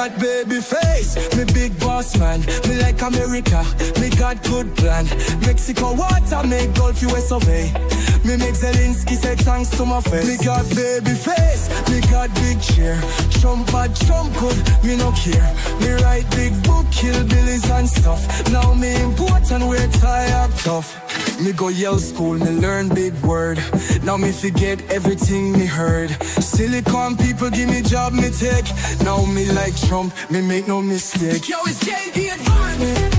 got baby face, me big boss man. Me like America, me got good plan. Mexico water make Gulf US survey. Me make Zelensky say thanks to my face. Me got baby face, me got big chair. Trump bad, Trump good, me no care. Me write big book, kill billies and stuff. Now me important, we're tired tough. Me go Yale school, me learn big word. Now me forget everything me heard. Silicon people give me job, me take. Now me like Trump, me make no mistake. Yo, it's JD Advance.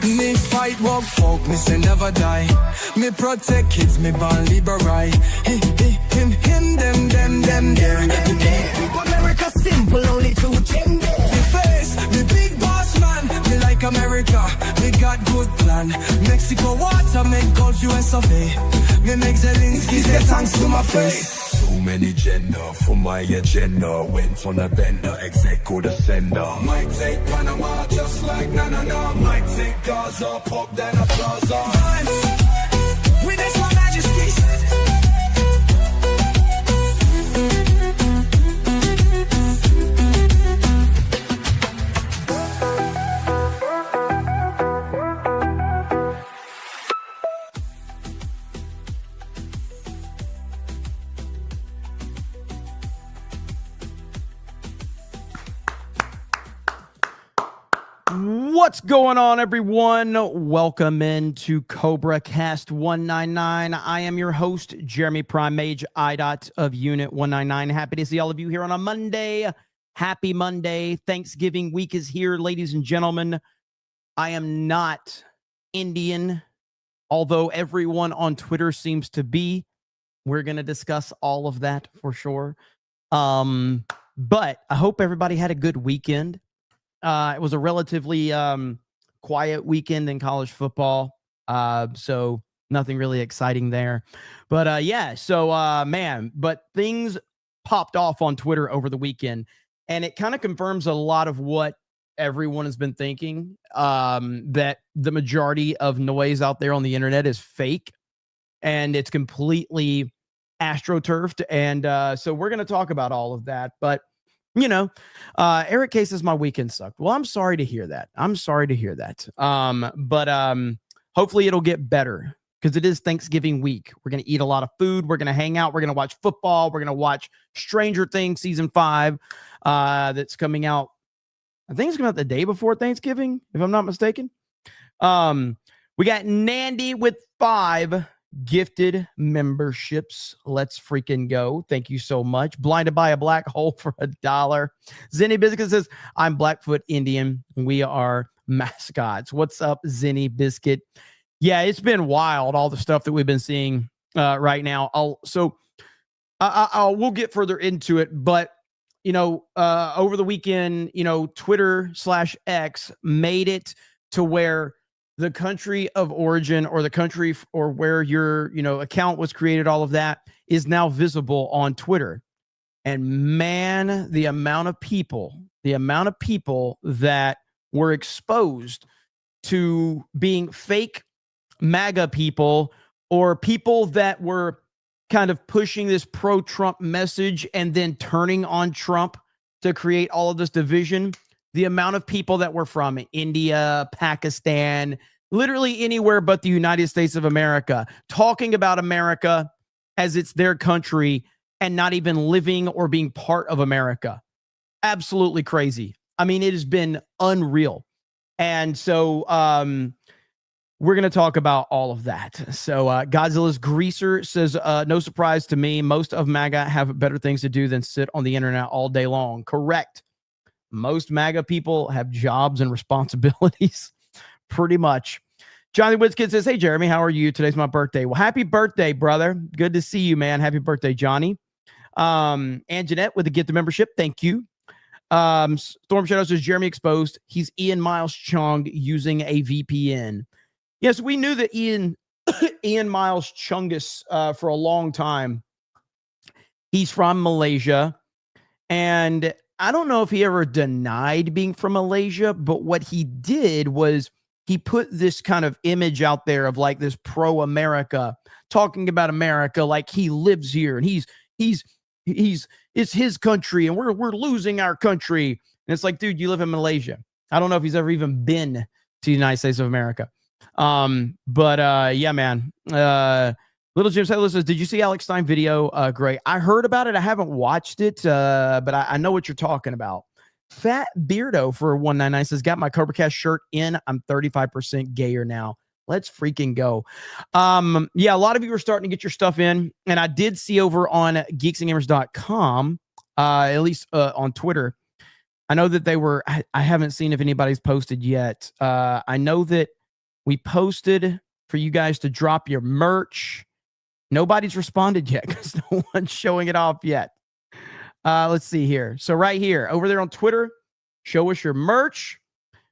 Me fight walk folk, me say never die. Me protect kids, me born liberate. Him, them, there. America simple, only two gender. Me face, me big boss man. Me like America, me got good plan. Mexico water make Gulf US of A. Me make Zelensky say thanks to my face. Too many gender for my agenda. Went on a bender, executive sender. Might take Panama just like na. Might take Gaza, pop then a plaza. With this one majesty. What's going on, everyone? Welcome into CobraCast 199. I am your host, Jeremy Prime Mage, IDOT of Unit 199. Happy to see all of you here on a Monday. Happy Monday. Thanksgiving week is here, ladies and gentlemen. I am not Indian, although everyone on Twitter seems to be. We're going to discuss all of that for sure. But I hope everybody had a good weekend. It was a relatively quiet weekend in college football, so nothing really exciting there. But yeah, so but things popped off on Twitter over the weekend, and it kind of confirms a lot of what everyone has been thinking, that the majority of noise out there on the internet is fake, and it's completely astroturfed. And so we're going to talk about all of that, but you know, Eric Case says my weekend sucked. Well, I'm sorry to hear that. But hopefully it'll get better because it is Thanksgiving week. We're going to eat a lot of food. We're going to hang out. We're going to watch football. We're going to watch Stranger Things season 5 that's coming out. I think it's coming out the day before Thanksgiving, if I'm not mistaken. We got Nandy with 5 gifted memberships. Let's freaking go. Thank you so much. Blinded by a black hole for $1. Zenny Biscuit says, I'm Blackfoot Indian. We are mascots. What's up, Zenny Biscuit? Yeah, it's been wild, all the stuff that we've been seeing right now. We'll get further into it, but over the weekend, Twitter/X made it to where the country of origin or the country or where your, account was created, all of that is now visible on Twitter. And man, the amount of people that were exposed to being fake MAGA people or people that were kind of pushing this pro-Trump message and then turning on Trump to create all of this division. The amount of people that were from India, Pakistan, literally anywhere but the United States of America, talking about America as it's their country and not even living or being part of America. Absolutely crazy. I mean, it has been unreal. And so we're going to talk about all of that. So Godzilla's Greaser says, no surprise to me, most of MAGA have better things to do than sit on the internet all day long. Correct. Most MAGA people have jobs and responsibilities, pretty much. Johnny Whitskid says, hey, Jeremy, how are you? Today's my birthday. Well, happy birthday, brother. Good to see you, man. Happy birthday, Johnny. And Jeanette with the gift of membership. Thank you. Storm Shadow says, Jeremy exposed. He's Ian Miles Chung using a VPN. Yes, we knew that Ian Miles Chungus for a long time. He's from Malaysia. And I don't know if he ever denied being from Malaysia, but what he did was he put this kind of image out there of like this pro-America, talking about America like he lives here and it's his country and we're losing our country. And it's like, dude, you live in Malaysia. I don't know if he's ever even been to the United States of America. Yeah, man. Little Jim says, did you see Alex Stein video? Great. I heard about it. I haven't watched it, but I know what you're talking about. Fat Beardo for 199 says, got my CobraCast shirt in. I'm 35% gayer now. Let's freaking go. Yeah, a lot of you are starting to get your stuff in. And I did see over on geeksandgamers.com, at least on Twitter, I know that they were, I haven't seen if anybody's posted yet. I know that we posted for you guys to drop your merch. Nobody's responded yet because no one's showing it off yet. Let's see here. So right here, over there on Twitter, show us your merch.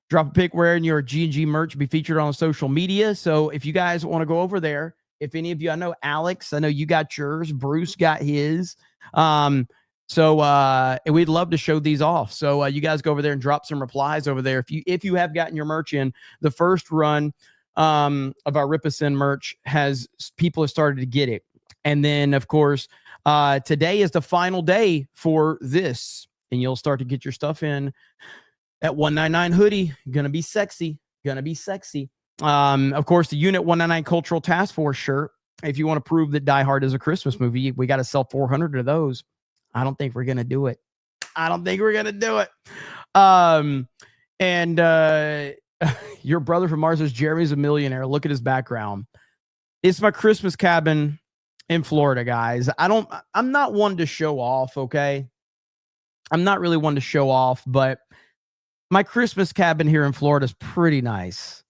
Drop a pic wearing your G&G merch, be featured on social media. So if you guys want to go over there, if any of you, I know Alex, I know you got yours. Bruce got his. So we'd love to show these off. So you guys go over there and drop some replies over there. If you have gotten your merch in, the first run of our Rip Us In merch people have started to get it. And then of course, today is the final day for this, and you'll start to get your stuff in. That 199 hoodie, gonna be sexy. Of course, the Unit 199 Cultural Task Force shirt. If you want to prove that Die Hard is a Christmas movie, we got to sell 400 of those. I don't think we're gonna do it. Your brother from Mars says Jeremy's a millionaire. Look at his background. It's my Christmas cabin in Florida, guys. I'm not one to show off, okay? I'm not really one to show off, but my Christmas cabin here in Florida is pretty nice.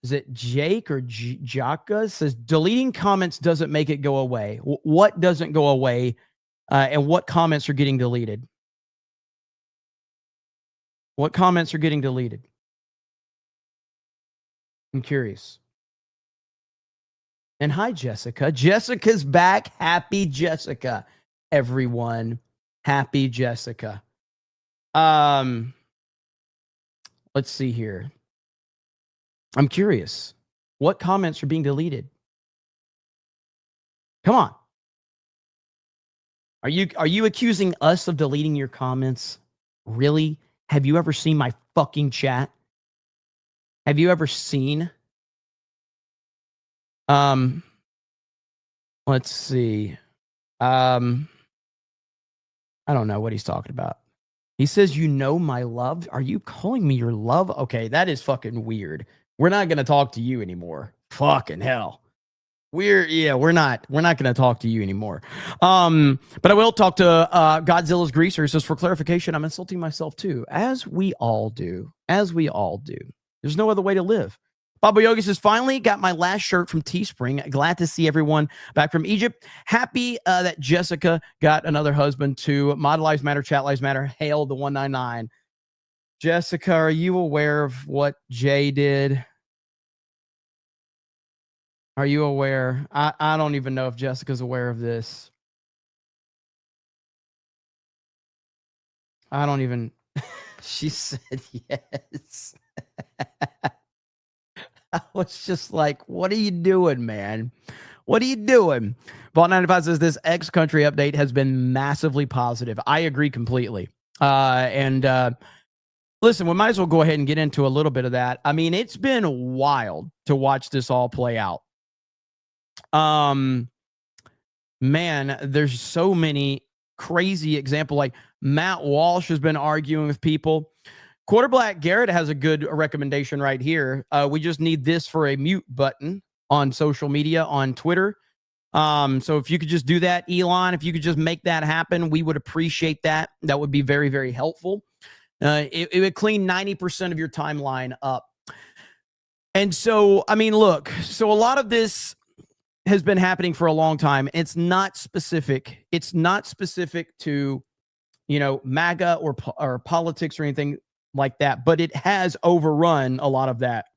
Is it Jake or Jaka says deleting comments doesn't make it go away. What doesn't go away, and what comments are getting deleted? What comments are getting deleted? I'm curious. And hi, Jessica. Jessica's back. Happy Jessica, everyone. Happy Jessica. Let's see here. I'm curious. What comments are being deleted? Come on. Are you accusing us of deleting your comments? Really? Have you ever seen my fucking chat? Have you ever seen? Let's see. I don't know what he's talking about. He says, you know my love? Are you calling me your love? Okay, that is fucking weird. We're not going to talk to you anymore. Fucking hell. We're not going to talk to you anymore. But I will talk to Godzilla's Greaser. He says, for clarification, I'm insulting myself too, as we all do. There's no other way to live. Baba Yogi says, finally got my last shirt from Teespring. Glad to see everyone back from Egypt. Happy that Jessica got another husband too. Mod Lives Matter, Chat Lives Matter. Hail the 199. Jessica, are you aware of what Jay did? Are you aware? I don't even know if Jessica's aware of this. I don't even. She said yes. I was just like, what are you doing, man? What are you doing? Vault 95 says this X country update has been massively positive. I agree completely. Listen, we might as well go ahead and get into a little bit of that. I mean, it's been wild to watch this all play out. Man, there's so many crazy examples. Like Matt Walsh has been arguing with people. Quarter Black Garrett has a good recommendation right here. We just need this for a mute button on social media, on Twitter. So if you could just do that, Elon, if you could just make that happen, we would appreciate that. That would be very, very helpful. It would clean 90% of your timeline up. And so, I mean, look, so a lot of this has been happening for a long time. It's not specific. It's not specific to, MAGA or politics or anything like that, but it has overrun a lot of that.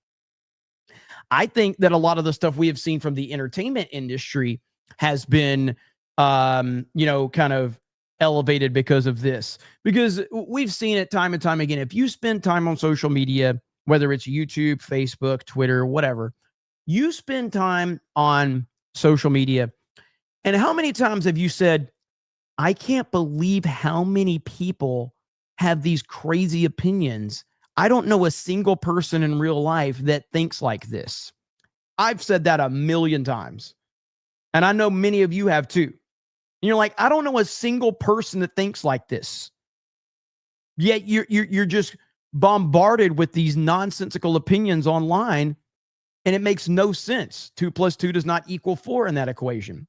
I think that a lot of the stuff we have seen from the entertainment industry has been, kind of elevated because of this. Because we've seen it time and time again. If you spend time on social media, whether it's YouTube, Facebook, Twitter, whatever, you spend time on social media. And how many times have you said, I can't believe how many people have these crazy opinions. I don't know a single person in real life that thinks like this. I've said that a million times. And I know many of you have too. And you're like, I don't know a single person that thinks like this. Yet you're just bombarded with these nonsensical opinions online, and it makes no sense. 2 + 2 does not equal 4 in that equation.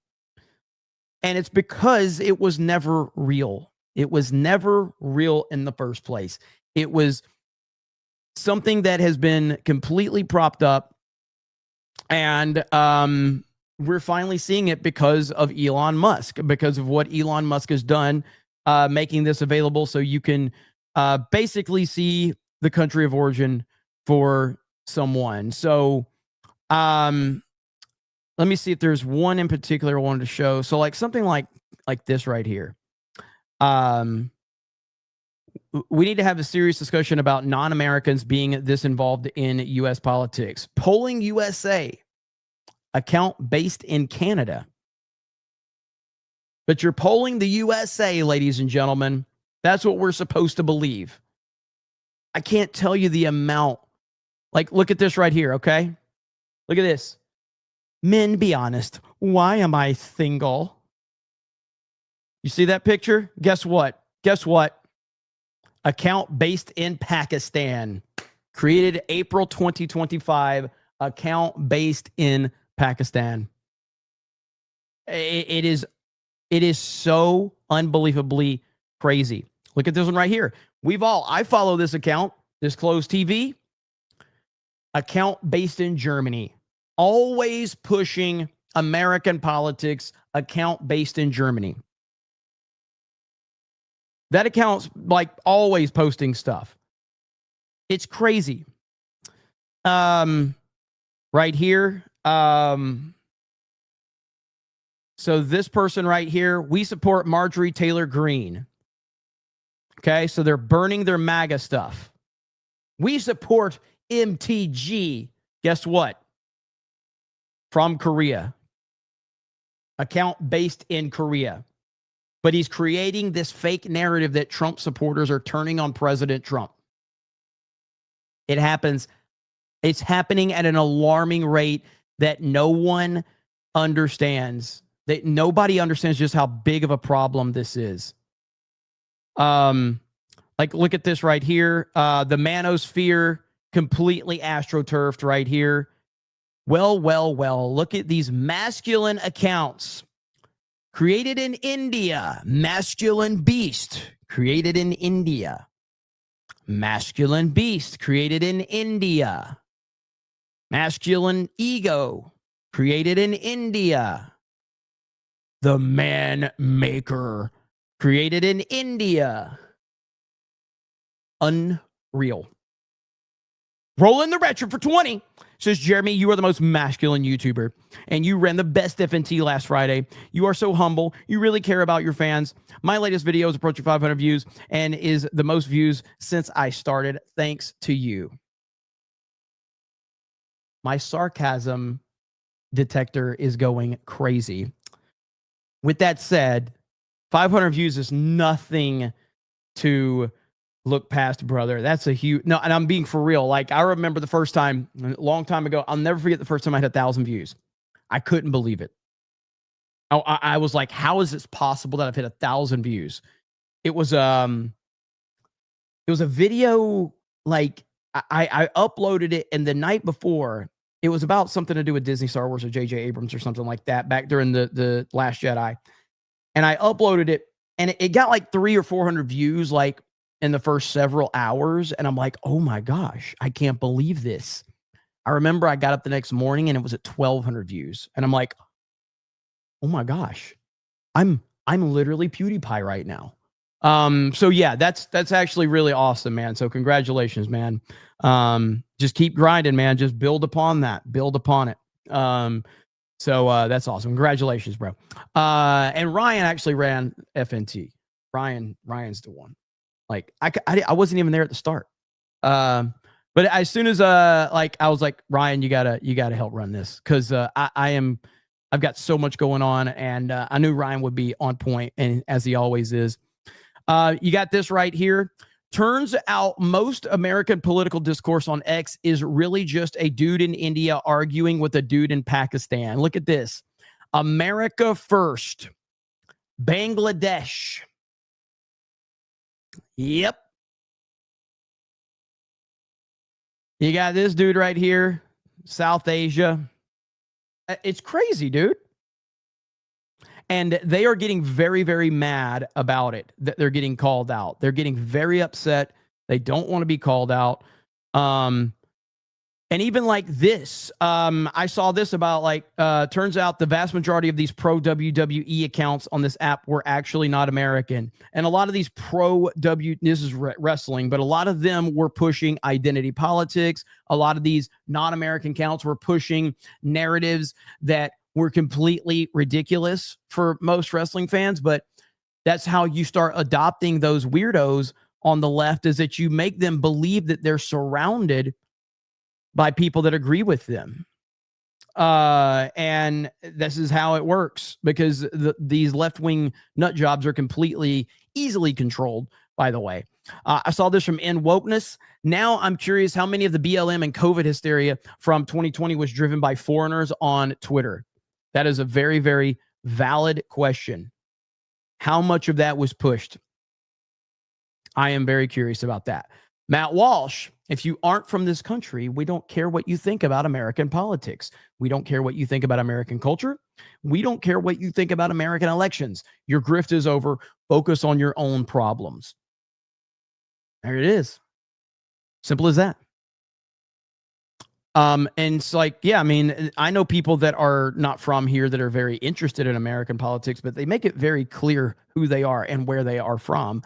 And it's because it was never real. It was never real in the first place. It was something that has been completely propped up. And we're finally seeing it because of Elon Musk, because of what Elon Musk has done, making this available so you can basically see the country of origin for someone. So let me see if there's one in particular I wanted to show. So like something like this right here. We need to have a serious discussion about non-Americans being this involved in U.S. politics. Polling USA, account based in Canada. But you're polling the USA, ladies and gentlemen. That's what we're supposed to believe. I can't tell you the amount. Like, look at this right here, okay? Look at this. Men, be honest. Why am I single? You see that picture? Guess what? Guess what? Account based in Pakistan. Created April 2025. Account based in Pakistan. It is so unbelievably crazy. Look at this one right here. I follow this account, Disclosed TV. Account based in Germany. Always pushing American politics. Account based in Germany. That account's like always posting stuff. It's crazy. Right here. So this person right here, we support Marjorie Taylor Greene. Okay, so they're burning their MAGA stuff. We support MTG. Guess what? From Korea. Account based in Korea. But he's creating this fake narrative that Trump supporters are turning on President Trump. It happens. It's happening at an alarming rate that no one understands. That nobody understands just how big of a problem this is. Like, look at this right here. The manosphere completely astroturfed right here. Well. Look at these masculine accounts. Created in India. Masculine beast. Created in India. Masculine beast. Created in India. Masculine ego. Created in India. The man maker. Created in India. Unreal. Roll in the retro for 20. Says, Jeremy, you are the most masculine YouTuber, and you ran the best FNT last Friday. You are so humble. You really care about your fans. My latest video is approaching 500 views and is the most views since I started. Thanks to you. My sarcasm detector is going crazy. With that said, 500 views is nothing to look past, brother. That's a huge... No, and I'm being for real. Like, I remember the first time, a long time ago, I'll never forget the first time I had 1,000 views. I couldn't believe it. I was like, how is this possible that I've hit 1,000 views? It was a video, like, I uploaded it, and the night before, it was about something to do with Disney, Star Wars, or J.J. Abrams or something like that, back during the Last Jedi. And I uploaded it, and it got like 300 or 400 views, like, in the first several hours. And I'm like, oh my gosh, I can't believe this. I remember I got up the next morning and it was at 1,200 views. And I'm like, oh my gosh, I'm literally PewDiePie right now. So yeah, that's actually really awesome, man. So congratulations, man. Just keep grinding, man. Just build upon that, build upon it. So that's awesome. Congratulations, bro. And Ryan actually ran FNT. Ryan's the one. Like I wasn't even there at the start. But as soon as like I was like, Ryan, you gotta help run this, because I've got so much going on, and I knew Ryan would be on point, and as he always is. You got this right here. Turns out most American political discourse on X is really just a dude in India arguing with a dude in Pakistan. Look at this. America first. Bangladesh. Yep. You got this dude right here. South Asia. It's crazy, dude. And they are getting very, very mad about it, that they're getting called out. They're getting very upset. They don't want to be called out. And even like this, I saw this about like, turns out the vast majority of these pro WWE accounts on this app were actually not American. And a lot of these this is wrestling, but a lot of them were pushing identity politics. A lot of these non-American accounts were pushing narratives that were completely ridiculous for most wrestling fans. But that's how you start adopting those weirdos on the left, is that you make them believe that they're surrounded by people that agree with them. And this is how it works, because these left-wing nut jobs are completely easily controlled, by the way. I saw this from N Wokeness. Now I'm curious how many of the BLM and COVID hysteria from 2020 was driven by foreigners on Twitter. That is a very, very valid question. How much of that was pushed? I am very curious about that. Matt Walsh, if you aren't from this country, we don't care what you think about American politics. We don't care what you think about American culture. We don't care what you think about American elections. Your grift is over. Focus on your own problems. There it is. Simple as that. And it's like, yeah, I mean, I know people that are not from here that are very interested in American politics, but they make it very clear who they are and where they are from.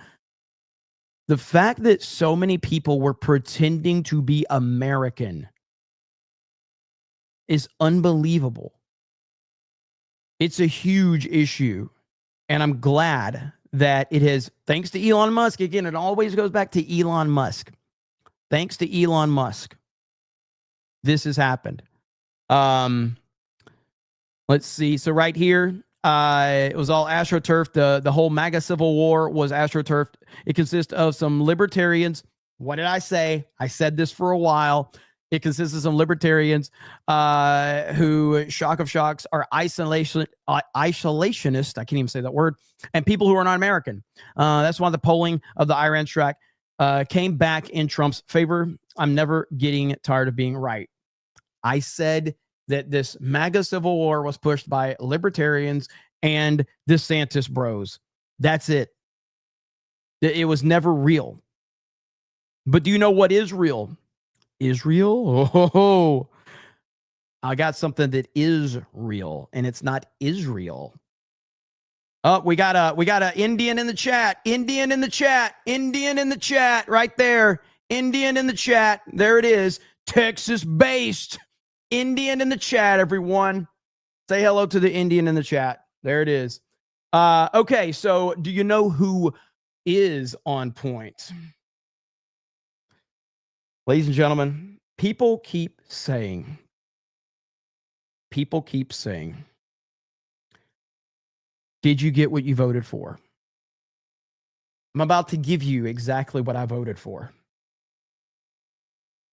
The fact that so many people were pretending to be American is unbelievable. It's a huge issue. And I'm glad that it has, thanks to Elon Musk, again, it always goes back to Elon Musk. Thanks to Elon Musk, this has happened. Let's see. So right here, it was all AstroTurf. The whole MAGA Civil War was AstroTurf. It consists of some libertarians. What did I say? I said this for a while. It consists of some libertarians who, shock of shocks, are isolationist. I can't even say that word. And people who are not American. That's why the polling of the Iran track came back in Trump's favor. I'm never getting tired of being right. I said that this MAGA Civil War was pushed by libertarians and DeSantis bros. That's it. It was never real. But do you know what is real? Israel? Oh, I got something that is real, and it's not Israel. Oh, we got a Indian in the chat. Indian in the chat. Indian in the chat right there. Indian in the chat. There it is. Texas-based Indian in the chat, everyone. Say hello to the Indian in the chat. There it is. Okay, so do you know who is on point? Ladies and gentlemen, people keep saying, did you get what you voted for? I'm about to give you exactly what I voted for.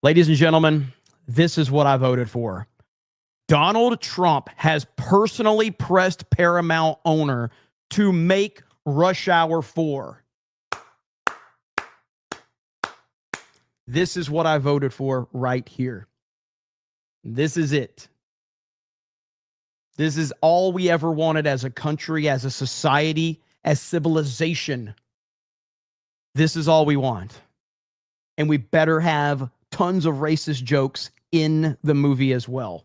Ladies and gentlemen, this is what I voted for. Donald Trump has personally pressed Paramount owner to make Rush Hour 4. This is what I voted for right here. This is it. This is all we ever wanted as a country, as a society, as civilization. This is all we want. And we better have tons of racist jokes in the movie as well.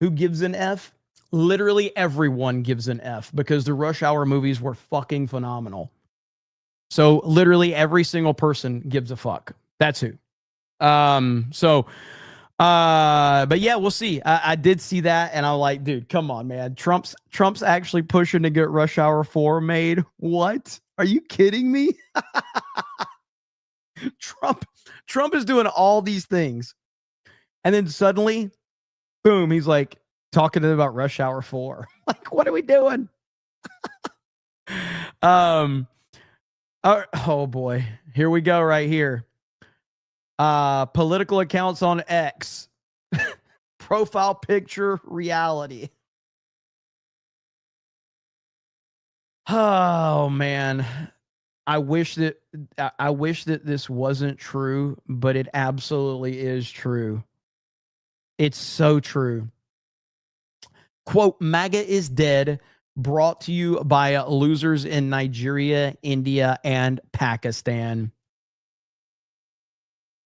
Who gives an F? Literally everyone gives an F, because the Rush Hour movies were fucking phenomenal. So literally every single person gives a fuck. That's who. So But yeah, we'll see. I did see that, and I'm like, dude, come on, man. Trump's actually pushing to get Rush Hour 4 made. What? Are you kidding me? Trump is doing all these things, and then suddenly, boom, he's like talking to them about Rush Hour 4. Like, what are we doing? Oh boy, here we go right here. Political accounts on X. Profile picture reality. Oh man. I wish that this wasn't true, but it absolutely is true. It's so true. Quote, MAGA is dead, brought to you by losers in Nigeria, India, and Pakistan.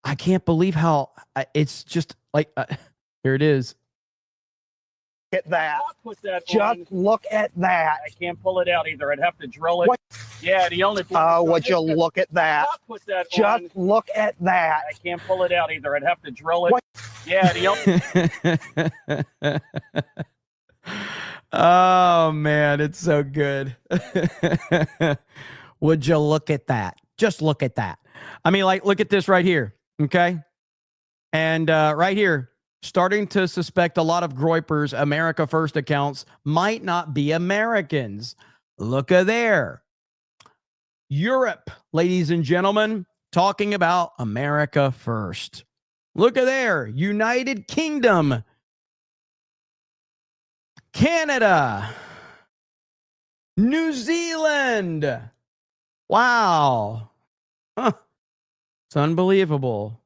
I can't believe how it's just like, here it is. At that. Just on. look at that. I can't pull it out either. I'd have to drill it. What? Yeah, the only. Oh, would you look at that? Put that Just on. look at that. I can't pull it out either. I'd have to drill it. What? Yeah, the only. Oh man, it's so good. Would you look at that? Just look at that. I mean, like, look at this right here. Okay. And right here, starting to suspect a lot of Groyper's America First accounts might not be Americans. Look at there. Europe, ladies and gentlemen, talking about America First. Look at there. United Kingdom. Canada. New Zealand. Wow. Huh. It's unbelievable.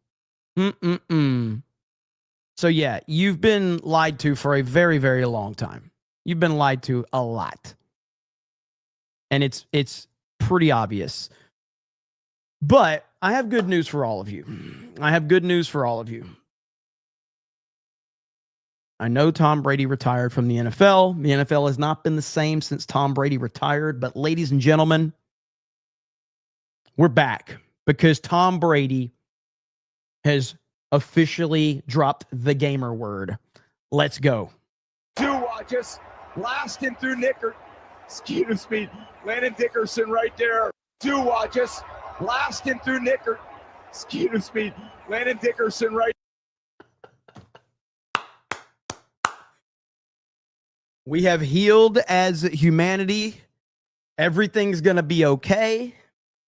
So yeah, you've been lied to for a very, very long time. You've been lied to a lot. And it's pretty obvious. But I have good news for all of you. I have good news for all of you. I know Tom Brady retired from the NFL. The NFL has not been the same since Tom Brady retired. But ladies and gentlemen, we're back because Tom Brady has officially dropped the gamer word. Let's go. Just blasting through Nicker. Excuse me. Landon Dickerson right there. Just blasting through Nicker. Excuse me. Landon Dickerson right. We have healed as humanity. Everything's going to be okay.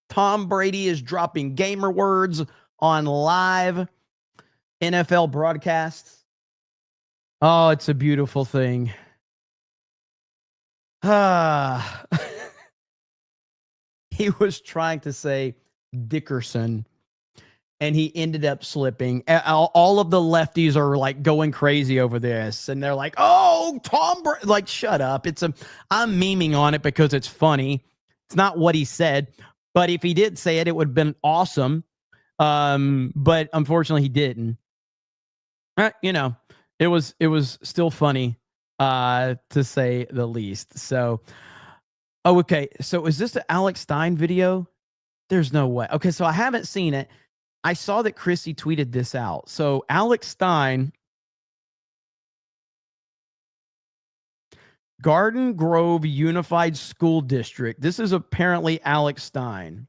Tom Brady is dropping gamer words on live NFL broadcasts. Oh, it's a beautiful thing. He was trying to say Dickerson, and he ended up slipping. All of the lefties are like going crazy over this, and they're like, "Oh, Tom Brady!" Like, shut up! I'm memeing on it because it's funny. It's not what he said, but if he did say it, it would have been awesome. But unfortunately, he didn't. You know, it was still funny, to say the least. So, oh, okay. So is this the Alex Stein video? There's no way. Okay, so I haven't seen it. I saw that Chrissy tweeted this out. So Alex Stein, Garden Grove Unified School District. This is apparently Alex Stein.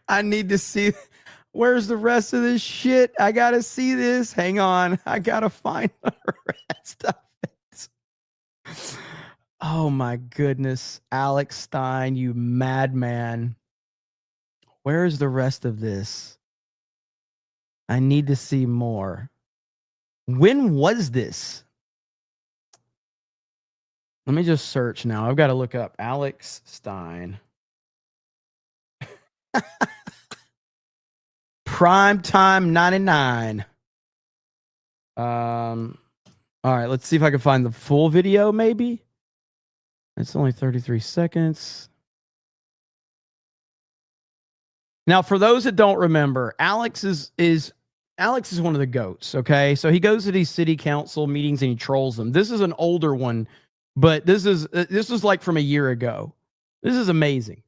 I need to see. Where's the rest of this shit? I gotta see this. Hang on. I gotta find the rest of it. Oh my goodness. Alex Stein, you madman. Where's the rest of this? I need to see more. When was this? Let me just search now. I've got to look up Alex Stein. Prime time 99. All right, let's see if I can find the full video, maybe. It's only 33 seconds. Now, for those that don't remember, Alex is one of the GOATs, okay? So he goes to these city council meetings and he trolls them. This is an older one, but this was like from a year ago. This is amazing.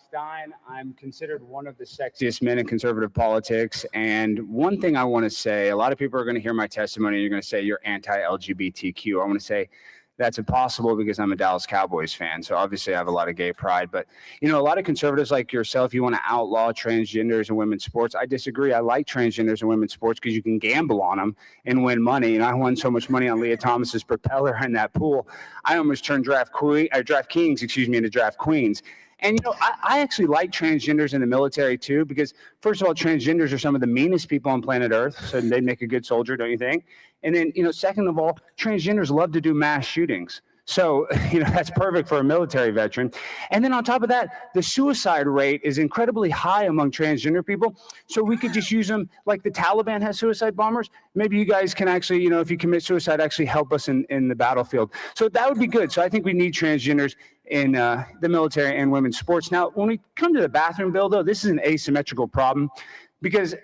Stein, I'm considered one of the sexiest men in conservative politics. And one thing I want to say, a lot of people are going to hear my testimony and you're going to say you're anti-LGBTQ. I want to say that's impossible because I'm a Dallas Cowboys fan. So obviously I have a lot of gay pride. But, you know, a lot of conservatives like yourself, you want to outlaw transgenders in women's sports. I disagree. I like transgenders in women's sports because you can gamble on them and win money. And I won so much money on Leah Thomas's propeller in that pool. I almost turned DraftKings, into draft queens. And, you know, I actually like transgenders in the military, too, because, first of all, transgenders are some of the meanest people on planet Earth. So they make a good soldier, don't you think? And then, you know, second of all, transgenders love to do mass shootings. So, you know, that's perfect for a military veteran. And then on top of that, the suicide rate is incredibly high among transgender people. So we could just use them like the Taliban has suicide bombers. Maybe you guys can actually, you know, if you commit suicide, actually help us in the battlefield. So that would be good. So I think we need transgenders in the military and women's sports. Now, when we come to the bathroom bill, though, this is an asymmetrical problem. Because,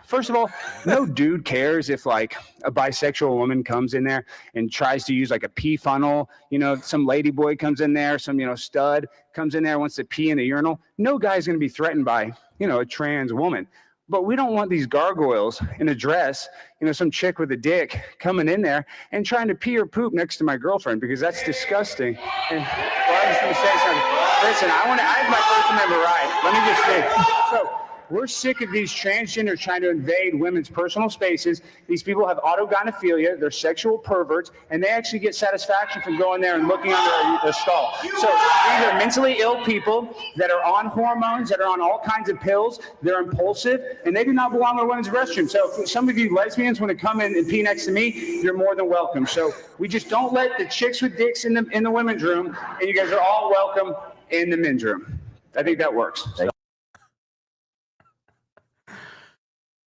first of all, no dude cares if, like, a bisexual woman comes in there and tries to use, like, a pee funnel. You know, some lady boy comes in there, some, you know, stud comes in there, wants to pee in the urinal. No guy's going to be threatened by, you know, a trans woman. But we don't want these gargoyles in a dress, you know, some chick with a dick coming in there and trying to pee or poop next to my girlfriend, because that's disgusting. And, well, I was going to say something. Listen, I have my First Amendment right. Let me just say. So, we're sick of these transgenders trying to invade women's personal spaces. These people have autogynephilia, they're sexual perverts, and they actually get satisfaction from going there and looking under the stall. So these are mentally ill people that are on hormones, that are on all kinds of pills, they're impulsive, and they do not belong in a women's restroom. So if some of you lesbians want to come in and pee next to me, you're more than welcome. So we just don't let the chicks with dicks in the women's room, and you guys are all welcome in the men's room. I think that works.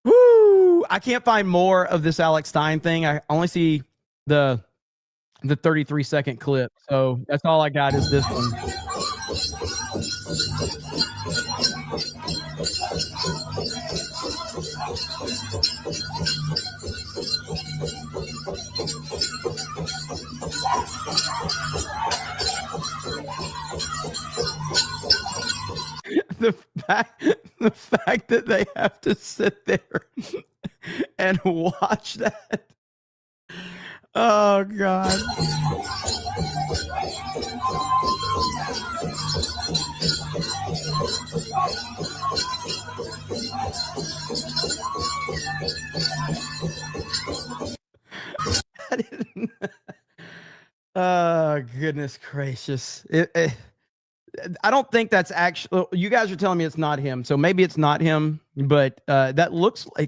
Woo! I can't find more of this Alex Stein thing. I only see the 33-second clip. So that's all I got is this one. The fact that they have to sit there and watch that. Oh God. Oh goodness gracious. I don't think that's actually, you guys are telling me it's not him. So maybe it's not him, but it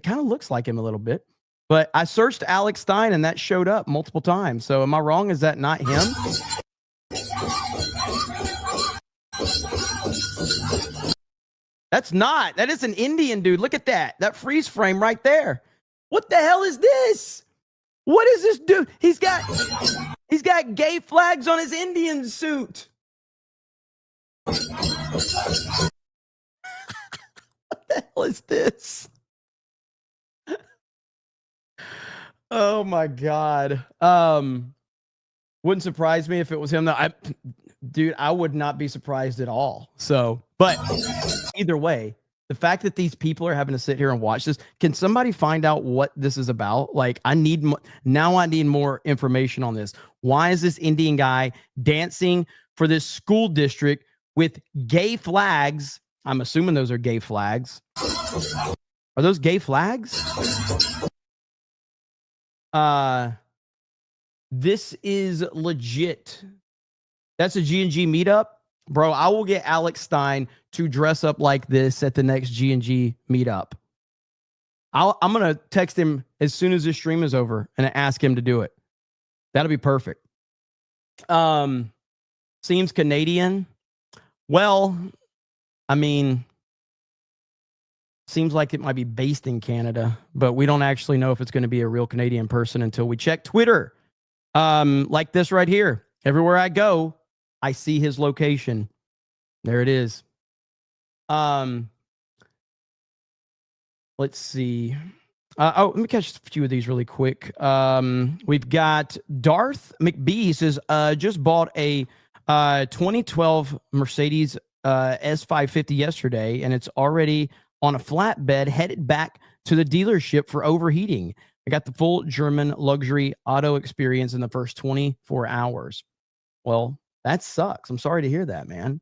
kind of looks like him a little bit. But I searched Alex Stein and that showed up multiple times. So am I wrong? Is that not him? That's not. That is an Indian dude. Look at that. That freeze frame right there. What the hell is this? What is this dude? He's got gay flags on his Indian suit. What the hell is this? Oh my God. Wouldn't surprise me if it was him. Dude, I would not be surprised at all. So, but either way, the fact that these people are having to sit here and watch this, can somebody find out what this is about? Like, I need more information on this. Why is this Indian guy dancing for this school district with gay flags? I'm assuming those are gay flags. Are those gay flags? This is legit. That's a G&G meetup. Bro, I will get Alex Stein to dress up like this at the next G&G meetup. I'm going to text him as soon as this stream is over and ask him to do it. That'll be perfect. Seems Canadian. Well, I mean, seems like it might be based in Canada, but we don't actually know if it's going to be a real Canadian person until we check Twitter. Like this right here. Everywhere I go, I see his location. There it is. Let's see. Let me catch a few of these really quick. We've got Darth McBee. He says, just bought a 2012 Mercedes S550 yesterday, and it's already on a flatbed headed back to the dealership for overheating. I got the full German luxury auto experience in the first 24 hours. Well, that sucks. I'm sorry to hear that, man.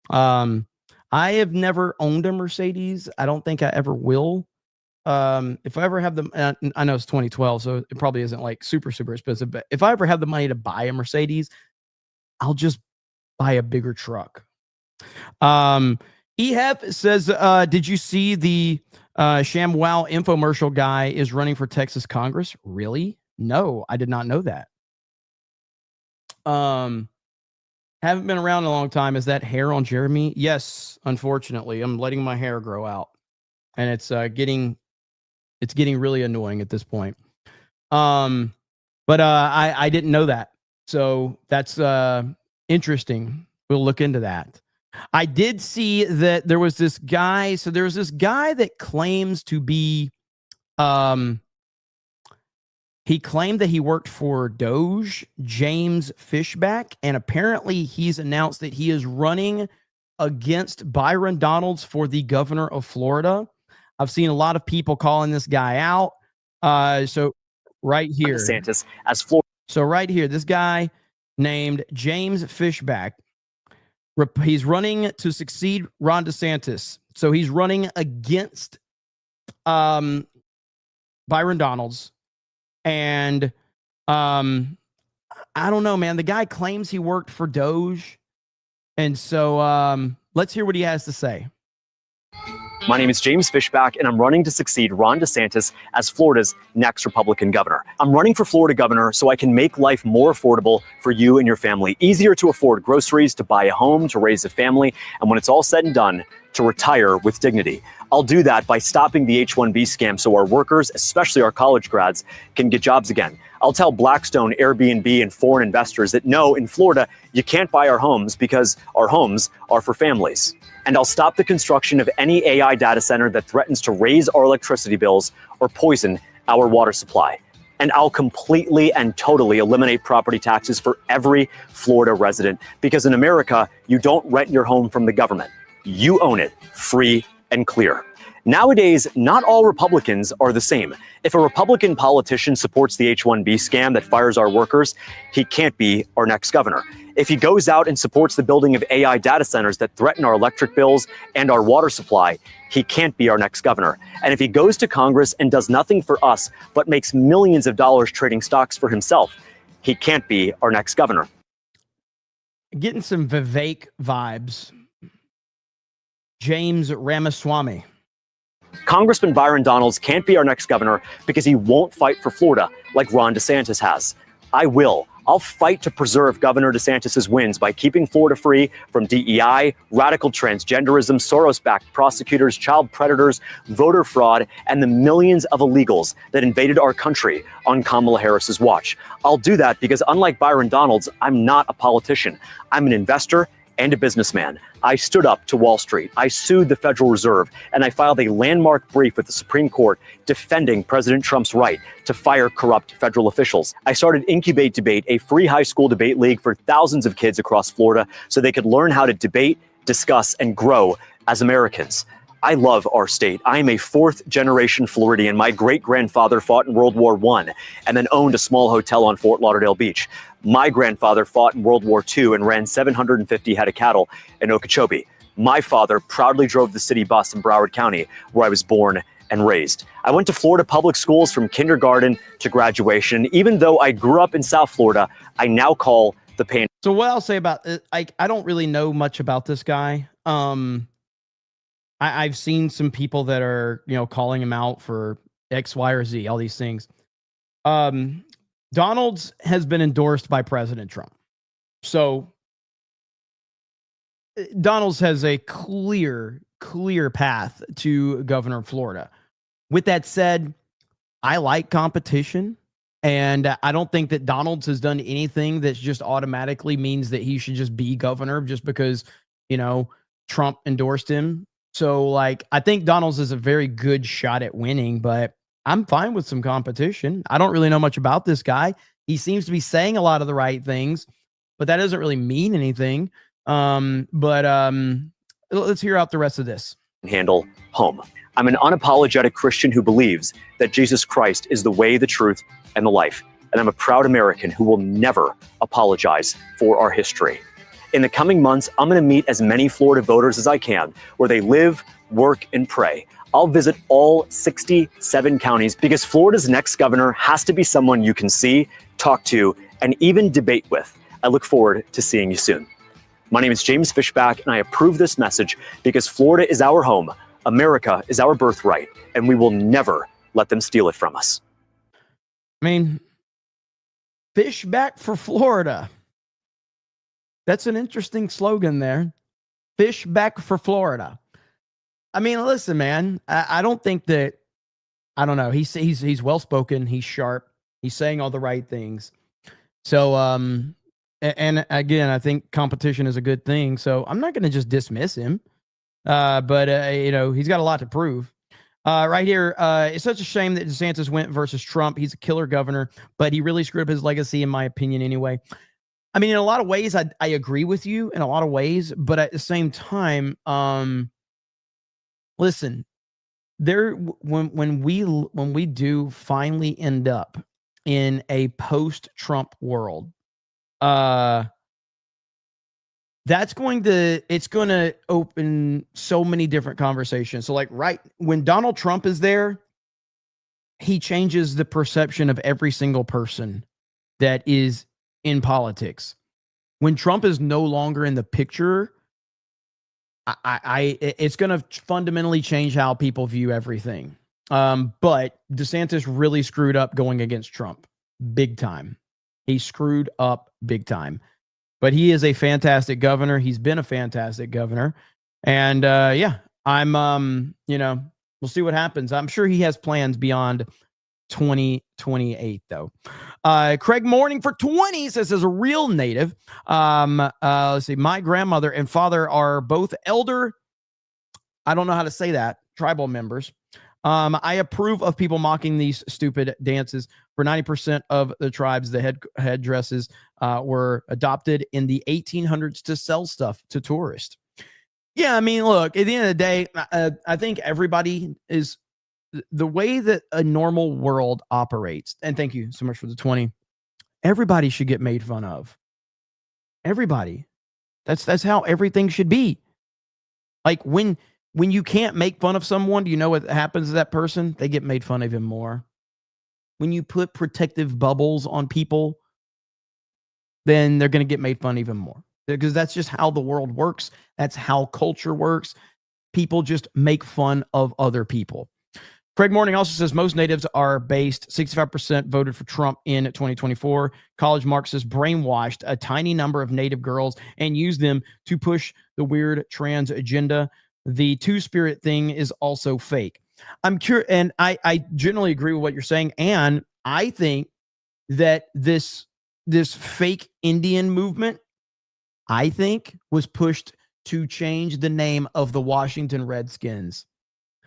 I have never owned a Mercedes. I don't think I ever will. If I ever have the, I know it's 2012, so it probably isn't like super, super expensive, but if I ever have the money to buy a Mercedes, I'll just buy a bigger truck. EHEP says, did you see the ShamWow infomercial guy is running for Texas Congress? Really? No, I did not know that. Haven't been around a long time. Is that hair on Jeremy? Yes, unfortunately. I'm letting my hair grow out. And it's getting really annoying at this point. But I didn't know that. So that's interesting. We'll look into that. I did see that there was this guy. So there was this guy that claims to be, he claimed that he worked for Doge, James Fishback, and apparently he's announced that he is running against Byron Donalds for the governor of Florida. I've seen a lot of people calling this guy out. So right here, DeSantis as Florida. So right here, this guy named James Fishback, he's running to succeed Ron DeSantis. So he's running against Byron Donalds. And I don't know, man. The guy claims he worked for Doge. And so let's hear what he has to say. My name is James Fishback, and I'm running to succeed Ron DeSantis as Florida's next Republican governor. I'm running for Florida governor so I can make life more affordable for you and your family, easier to afford groceries, to buy a home, to raise a family, and when it's all said and done, to retire with dignity. I'll do that by stopping the H-1B scam so our workers, especially our college grads, can get jobs again. I'll tell Blackstone, Airbnb, and foreign investors that no, in Florida, you can't buy our homes because our homes are for families. And I'll stop the construction of any AI data center that threatens to raise our electricity bills or poison our water supply. And I'll completely and totally eliminate property taxes for every Florida resident, because in America, you don't rent your home from the government. You own it, free and clear. Nowadays, not all Republicans are the same. If a Republican politician supports the H-1B scam that fires our workers, he can't be our next governor. If he goes out and supports the building of AI data centers that threaten our electric bills and our water supply, he can't be our next governor. And if he goes to Congress and does nothing for us, but makes millions of dollars trading stocks for himself, he can't be our next governor. Getting some Vivek vibes. James Ramaswamy. Congressman Byron Donalds can't be our next governor because he won't fight for Florida like Ron DeSantis has. I will. I'll fight to preserve Governor DeSantis' wins by keeping Florida free from DEI, radical transgenderism, Soros-backed prosecutors, child predators, voter fraud, and the millions of illegals that invaded our country on Kamala Harris's watch. I'll do that because, unlike Byron Donalds, I'm not a politician. I'm an investor and a businessman. I stood up to Wall Street. I sued the Federal Reserve, and I filed a landmark brief with the Supreme Court defending President Trump's right to fire corrupt federal officials. I started Incubate Debate, a free high school debate league for thousands of kids across Florida so they could learn how to debate, discuss, and grow as Americans. I love our state. I am a fourth-generation Floridian. My great-grandfather fought in World War I and then owned a small hotel on Fort Lauderdale Beach. My grandfather fought in World War II and ran 750 head of cattle in Okeechobee. My father proudly drove the city bus in Broward County, where I was born and raised. I went to Florida public schools from kindergarten to graduation. Even though I grew up in South Florida, I now call the pain. So what I'll say about it, I don't really know much about this guy. I've seen some people that are, calling him out for X, Y, or Z, all these things. Donalds has been endorsed by President Trump. So Donalds has a clear clear path to governor of Florida. With that said, I like competition, and I don't think that Donald's has done anything that just automatically means that he should just be governor just because, Trump endorsed him. So, like, I think Donald's is a very good shot at winning, but I'm fine with some competition. I don't really know much about this guy. He seems to be saying a lot of the right things, but that doesn't really mean anything. Let's hear out the rest of this. Handle home. I'm an unapologetic Christian who believes that Jesus Christ is the way, the truth, and the life. And I'm a proud American who will never apologize for our history. In the coming months, I'm going to meet as many Florida voters as I can where they live, work, and pray. I'll visit all 67 counties because Florida's next governor has to be someone you can see, talk to, and even debate with. I look forward to seeing you soon. My name is James Fishback, and I approve this message because Florida is our home, America is our birthright, and we will never let them steal it from us. I mean, Fishback for Florida. That's an interesting slogan there. Fishback for Florida. I mean, listen, man, I don't think that, I don't know. He's well-spoken. He's sharp. He's saying all the right things. So, and again, I think competition is a good thing. So I'm not going to just dismiss him. But he's got a lot to prove. Right here, it's such a shame that DeSantis went versus Trump. He's a killer governor, but he really screwed up his legacy, in my opinion, anyway. I mean, in a lot of ways, I agree with you in a lot of ways, but at the same time, listen, when we do finally end up in a post-Trump world, it's going to open so many different conversations. So, like, right when Donald Trump is there, he changes the perception of every single person that is in politics. When Trump is no longer in the picture, it's going to fundamentally change how people view everything. But DeSantis really screwed up going against Trump big time. He screwed up big time. But he is a fantastic governor. He's been a fantastic governor. And I'm we'll see what happens. I'm sure he has plans beyond 2028 though. Craig Morning for 20 says, as a real native, let's see, my grandmother and father are both elder, I don't know how to say that, tribal members. I approve of people mocking these stupid dances. For 90% of the tribes, the headdresses were adopted in the 1800s to sell stuff to tourists. Yeah, I mean, look, at the end of the day, I think everybody is the way that a normal world operates. And thank you so much for the 20. Everybody should get made fun of. Everybody. That's how everything should be. Like when you can't make fun of someone, do you know what happens to that person? They get made fun of even more. When you put protective bubbles on people, then they're going to get made fun even more. Because that's just how the world works. That's how culture works. People just make fun of other people. Craig Morning also says most natives are based. 65% voted for Trump in 2024. College Marxists brainwashed a tiny number of native girls and used them to push the weird trans agenda. The two-spirit thing is also fake. I'm curious, and I generally agree with what you're saying. And I think that this fake Indian movement, I think, was pushed to change the name of the Washington Redskins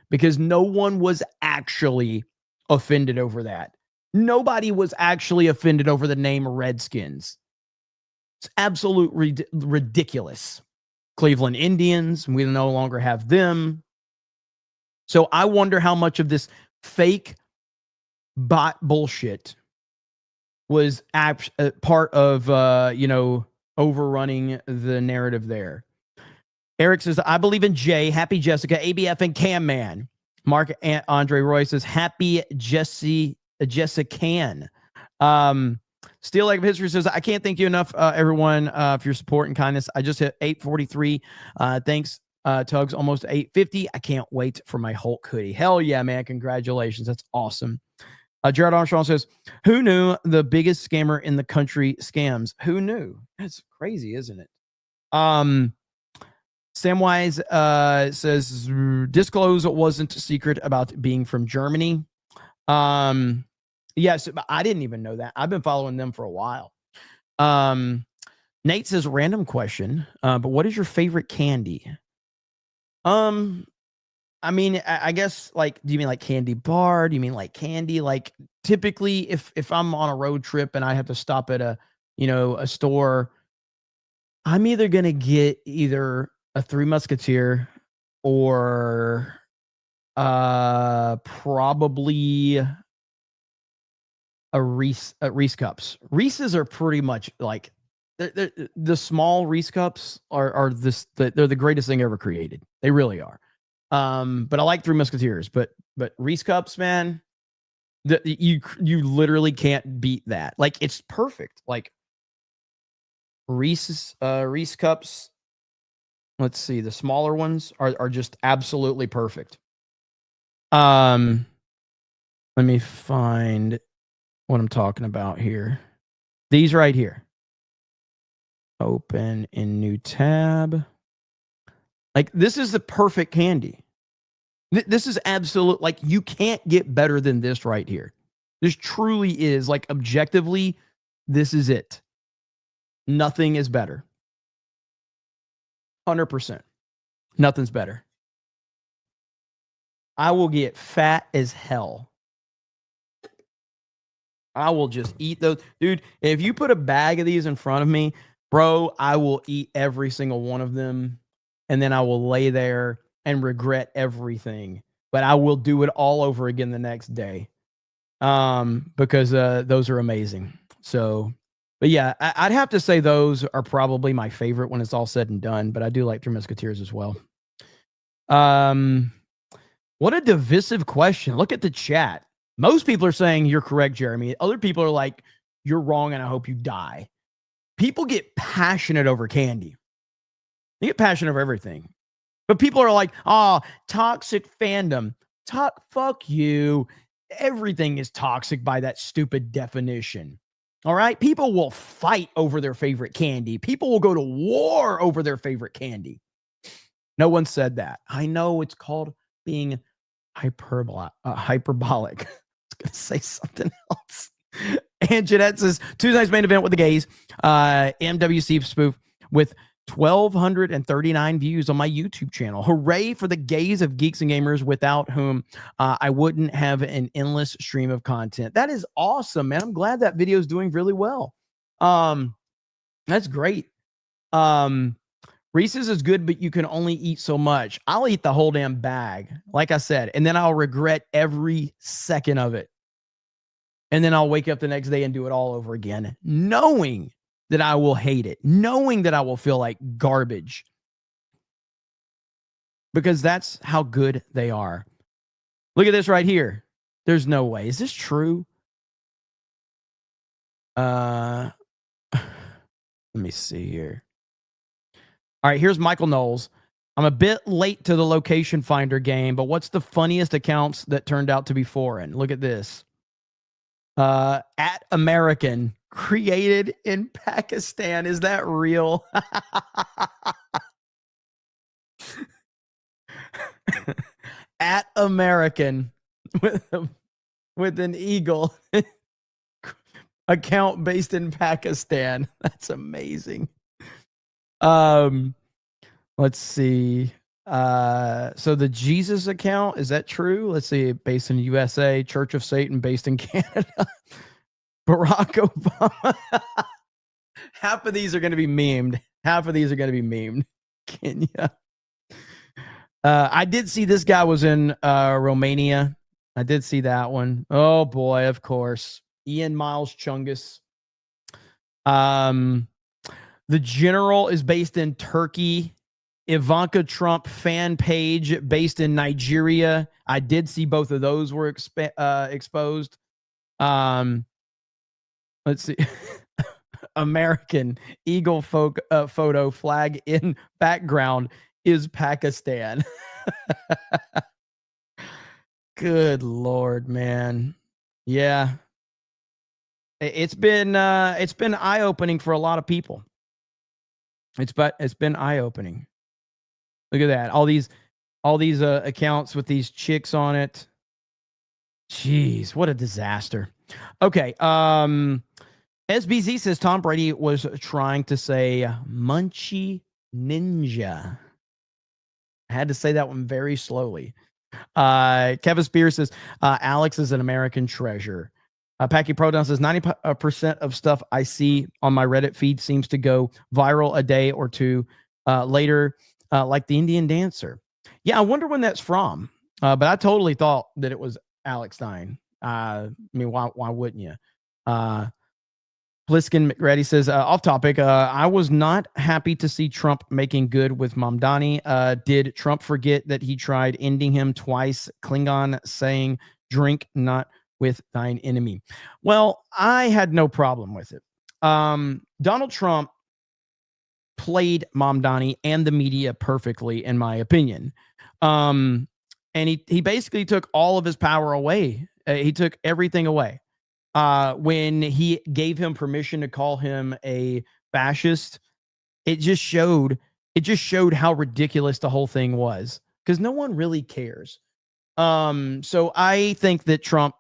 because no one was actually offended over that. Nobody was actually offended over the name Redskins. It's absolutely ridiculous. Cleveland Indians, we no longer have them. So I wonder how much of this fake bot bullshit was part of, overrunning the narrative there. Eric says, I believe in Jay. Happy Jessica. ABF and Cam Man. Mark Andre Roy says, happy Jessica Can. Steel Leg of History says, I can't thank you enough, everyone, for your support and kindness. I just hit 843. Thanks, Tugs, almost 850. I can't wait for my Hulk hoodie. Hell yeah, man. Congratulations. That's awesome. Jared Armstrong says, who knew the biggest scammer in the country scams? Who knew? That's crazy, isn't it? Samwise says disclose it wasn't a secret about being from Germany. Yes, but I didn't even know that. I've been following them for a while. Nate says random question, but what is your favorite candy? I mean, I guess like, do you mean like candy bar? Do you mean like candy? Like typically if I'm on a road trip and I have to stop at a store, I'm either going to get either a Three Musketeer or probably a Reese cups. Reese's are pretty much like the small Reese cups are they're the greatest thing ever created. They really are. But I like Three Musketeers, but Reese cups, man, you literally can't beat that. Like it's perfect. Like Reese cups. Let's see, the smaller ones are just absolutely perfect. Let me find what I'm talking about here. These right here. Open in new tab. Like this is the perfect candy. This is absolute, like you can't get better than this right here. This truly is, like, objectively, this is it. Nothing is better. 100%. Nothing's better. I will get fat as hell. I will just eat those. Dude, if you put a bag of these in front of me, bro, I will eat every single one of them. And then I will lay there and regret everything. But I will do it all over again the next day. Because those are amazing. So, but yeah, I'd have to say those are probably my favorite when it's all said and done. But I do like Three Musketeers as well. What a divisive question. Look at the chat. Most people are saying you're correct, Jeremy. Other people are like, you're wrong and I hope you die. People get passionate over candy. They get passionate over everything. But people are like, oh, toxic fandom. Fuck you. Everything is toxic by that stupid definition. All right? People will fight over their favorite candy. People will go to war over their favorite candy. No one said that. I know it's called being hyperbolic. I was going to say something else. And Jeanette says, Tuesday's main event with the gays. MWC spoof with 1,239 views on my YouTube channel. Hooray for the gays of Geeks and Gamers, without whom I wouldn't have an endless stream of content. That is awesome, man. I'm glad that video is doing really well. That's great. Reese's is good, but you can only eat so much. I'll eat the whole damn bag, like I said, and then I'll regret every second of it. And then I'll wake up the next day and do it all over again, knowing that I will hate it, knowing that I will feel like garbage. Because that's how good they are. Look at this right here. There's no way. Is this true? Let me see here. All right, here's Michael Knowles. I'm a bit late to the location finder game, but what's the funniest accounts that turned out to be foreign? Look at this. At American, created in Pakistan. Is that real? At American with an eagle account based in Pakistan. That's amazing. Let's see. So the Jesus account, is that true? Let's see. Based in USA, Church of Satan based in Canada. Barack Obama. Half of these are going to be memed. Kenya. I did see this guy was in Romania. I did see that one. Oh boy, of course. Ian Miles Chungus. The General is based in Turkey. Ivanka Trump fan page based in Nigeria. I did see both of those were exposed. Let's see. American eagle photo flag in background is Pakistan. Good Lord, man. Yeah. It's been eye-opening for a lot of people. It's been eye-opening. Look at that. All these accounts with these chicks on it. Jeez, what a disaster. Okay. SBZ says Tom Brady was trying to say Munchie Ninja. I had to say that one very slowly. Kevin Spears says Alex is an American treasure. Packy Prodown says 90% of stuff I see on my Reddit feed seems to go viral a day or two later, like the Indian dancer. Yeah, I wonder when that's from. But I totally thought that it was Alex Stein. I mean, why wouldn't you? Pliskin McReady says, off topic, I was not happy to see Trump making good with Mamdani. Did Trump forget that he tried ending him twice? Klingon saying, drink not with thine enemy. Well, I had no problem with it. Donald Trump played Mamdani and the media perfectly, in my opinion. And he basically took all of his power away. He took everything away. When he gave him permission to call him a fascist, it just showed how ridiculous the whole thing was, because no one really cares. So I think that Trump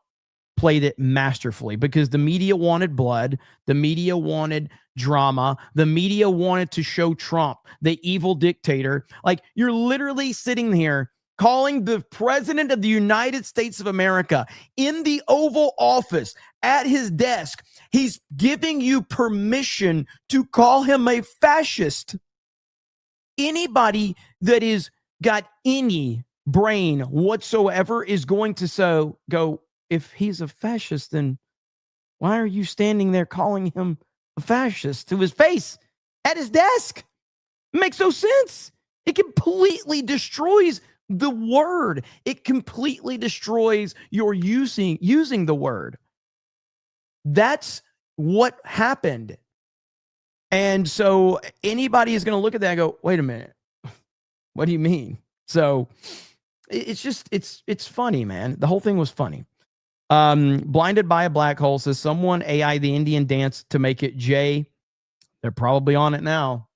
played it masterfully, because the media wanted blood, the media wanted drama, the media wanted to show Trump, the evil dictator. Like, you're literally sitting here calling the president of the United States of America in the Oval Office at his desk. He's giving you permission to call him a fascist. Anybody that is got any brain whatsoever is going to go, if he's a fascist, then why are you standing there calling him a fascist to his face at his desk? It makes no sense. It completely destroys the word. It completely destroys your using the word. That's what happened. And so anybody is going to look at that and go, wait a minute, what do you mean? So it's just, it's funny, man. The whole thing was funny. Blinded by a black hole says someone AI the Indian dance to make it J. They're probably on it now.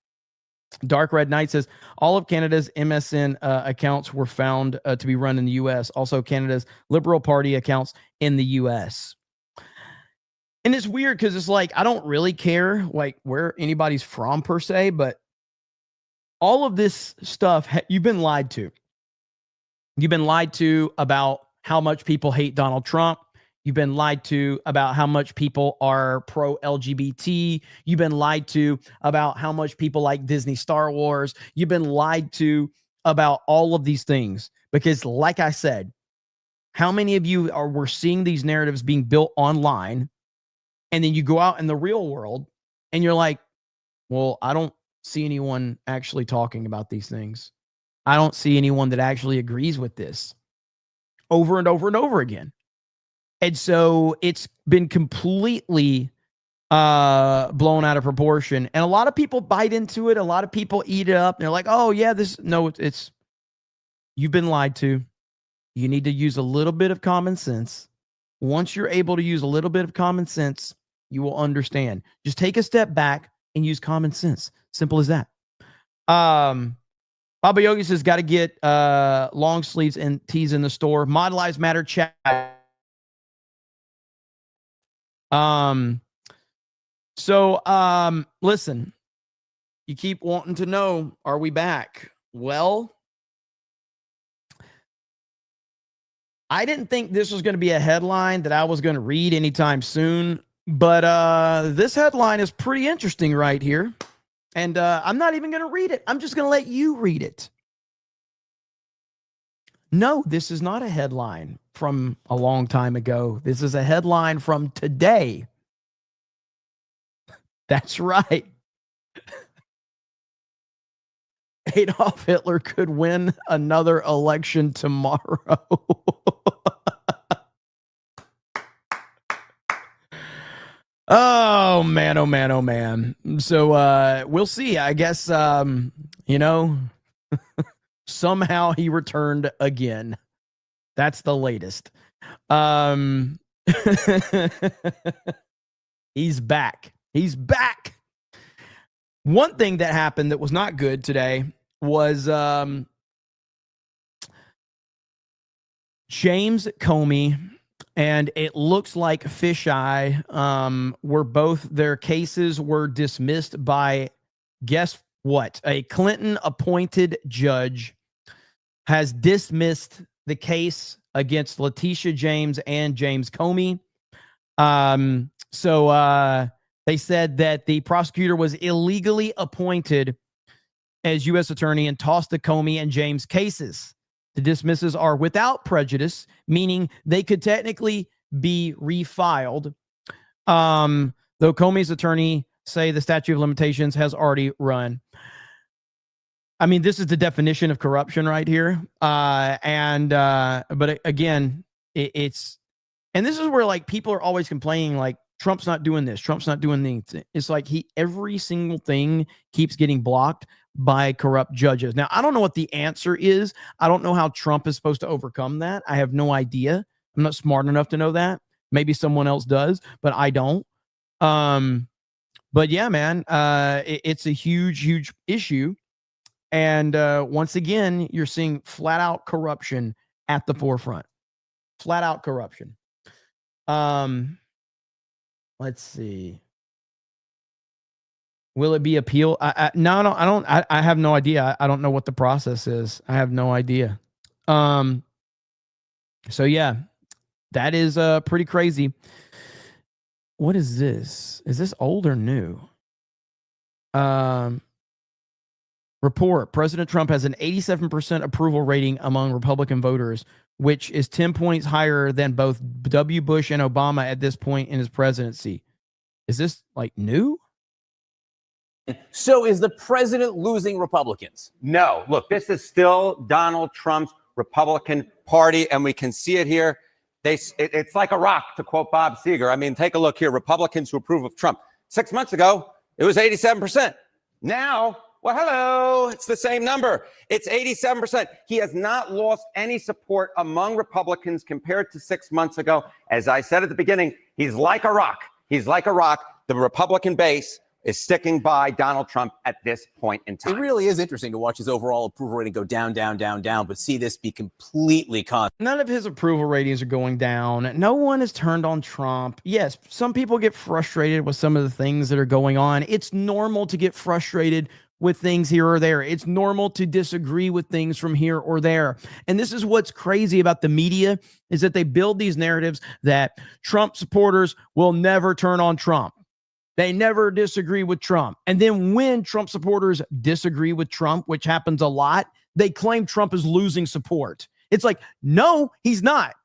Dark Red Knight says all of Canada's MSN accounts were found to be run in the U.S. Also, Canada's Liberal Party accounts in the U.S. And it's weird because it's like, I don't really care like where anybody's from per se, but all of this stuff, you've been lied to. You've been lied to about how much people hate Donald Trump. You've been lied to about how much people are pro-LGBT. You've been lied to about how much people like Disney Star Wars. You've been lied to about all of these things. Because like I said, how many of you were seeing these narratives being built online, and then you go out in the real world and you're like, well, I don't see anyone actually talking about these things. I don't see anyone that actually agrees with this, over and over and over again. And so it's been completely blown out of proportion. And a lot of people bite into it. A lot of people eat it up. And they're like, oh, yeah, it's you've been lied to. You need to use a little bit of common sense. Once you're able to use a little bit of common sense, you will understand. Just take a step back and use common sense. Simple as that. Baba Yogi says, got to get long sleeves and tees in the store. Mod Lives Matter chat. Listen, you keep wanting to know, are we back? Well, I didn't think this was going to be a headline that I was going to read anytime soon, but this headline is pretty interesting right here. And I'm not even going to read it. I'm just going to let you read it. No, this is not a headline from a long time ago. This is a headline from today. That's right. Adolf Hitler could win another election tomorrow. Oh, man, oh, man, oh, man. So we'll see. I guess, somehow he returned again. That's the latest. He's back. He's back. One thing that happened that was not good today was James Comey and it looks like Fisheye were both, their cases were dismissed by, guess what? A Clinton appointed judge has dismissed the case against Letitia James and James Comey. So they said that the prosecutor was illegally appointed as U.S. attorney and tossed the Comey and James cases. The dismisses are without prejudice, meaning they could technically be refiled. Though Comey's attorney say the statute of limitations has already run. I mean, this is the definition of corruption right here. But again, it's, and this is where like people are always complaining, like Trump's not doing this, Trump's not doing things. It's like every single thing keeps getting blocked by corrupt judges. Now, I don't know what the answer is. I don't know how Trump is supposed to overcome that. I have no idea. I'm not smart enough to know that. Maybe someone else does, but I don't. But yeah, man, it's a huge, huge issue. And once again, you're seeing flat out corruption at the forefront. Flat out corruption. Let's see. Will it be appeal? No, I have no idea. I don't know what the process is. I have no idea. So yeah, that is pretty crazy. What is this? Is this old or new? Report. President Trump has an 87% approval rating among Republican voters, which is 10 points higher than both W. Bush and Obama at this point in his presidency. Is this like new? So is the president losing Republicans? No. Look, this is still Donald Trump's Republican Party, and we can see it here. It's like a rock, to quote Bob Seger. I mean, take a look here. Republicans who approve of Trump. 6 months ago, it was 87%. Now, well, hello, it's the same number. It's 87%. He has not lost any support among Republicans compared to 6 months ago. As I said at the beginning, he's like a rock. He's like a rock. The Republican base is sticking by Donald Trump at this point in time. It really is interesting to watch his overall approval rating go down, down, down, down, but see this be completely constant. None of his approval ratings are going down. No one has turned on Trump. Yes, some people get frustrated with some of the things that are going on. It's normal to get frustrated with things here or there. It's normal to disagree with things from here or there. And this is what's crazy about the media, is that they build these narratives that Trump supporters will never turn on Trump. They never disagree with Trump. And then when Trump supporters disagree with Trump, which happens a lot, they claim Trump is losing support. It's like, no, he's not.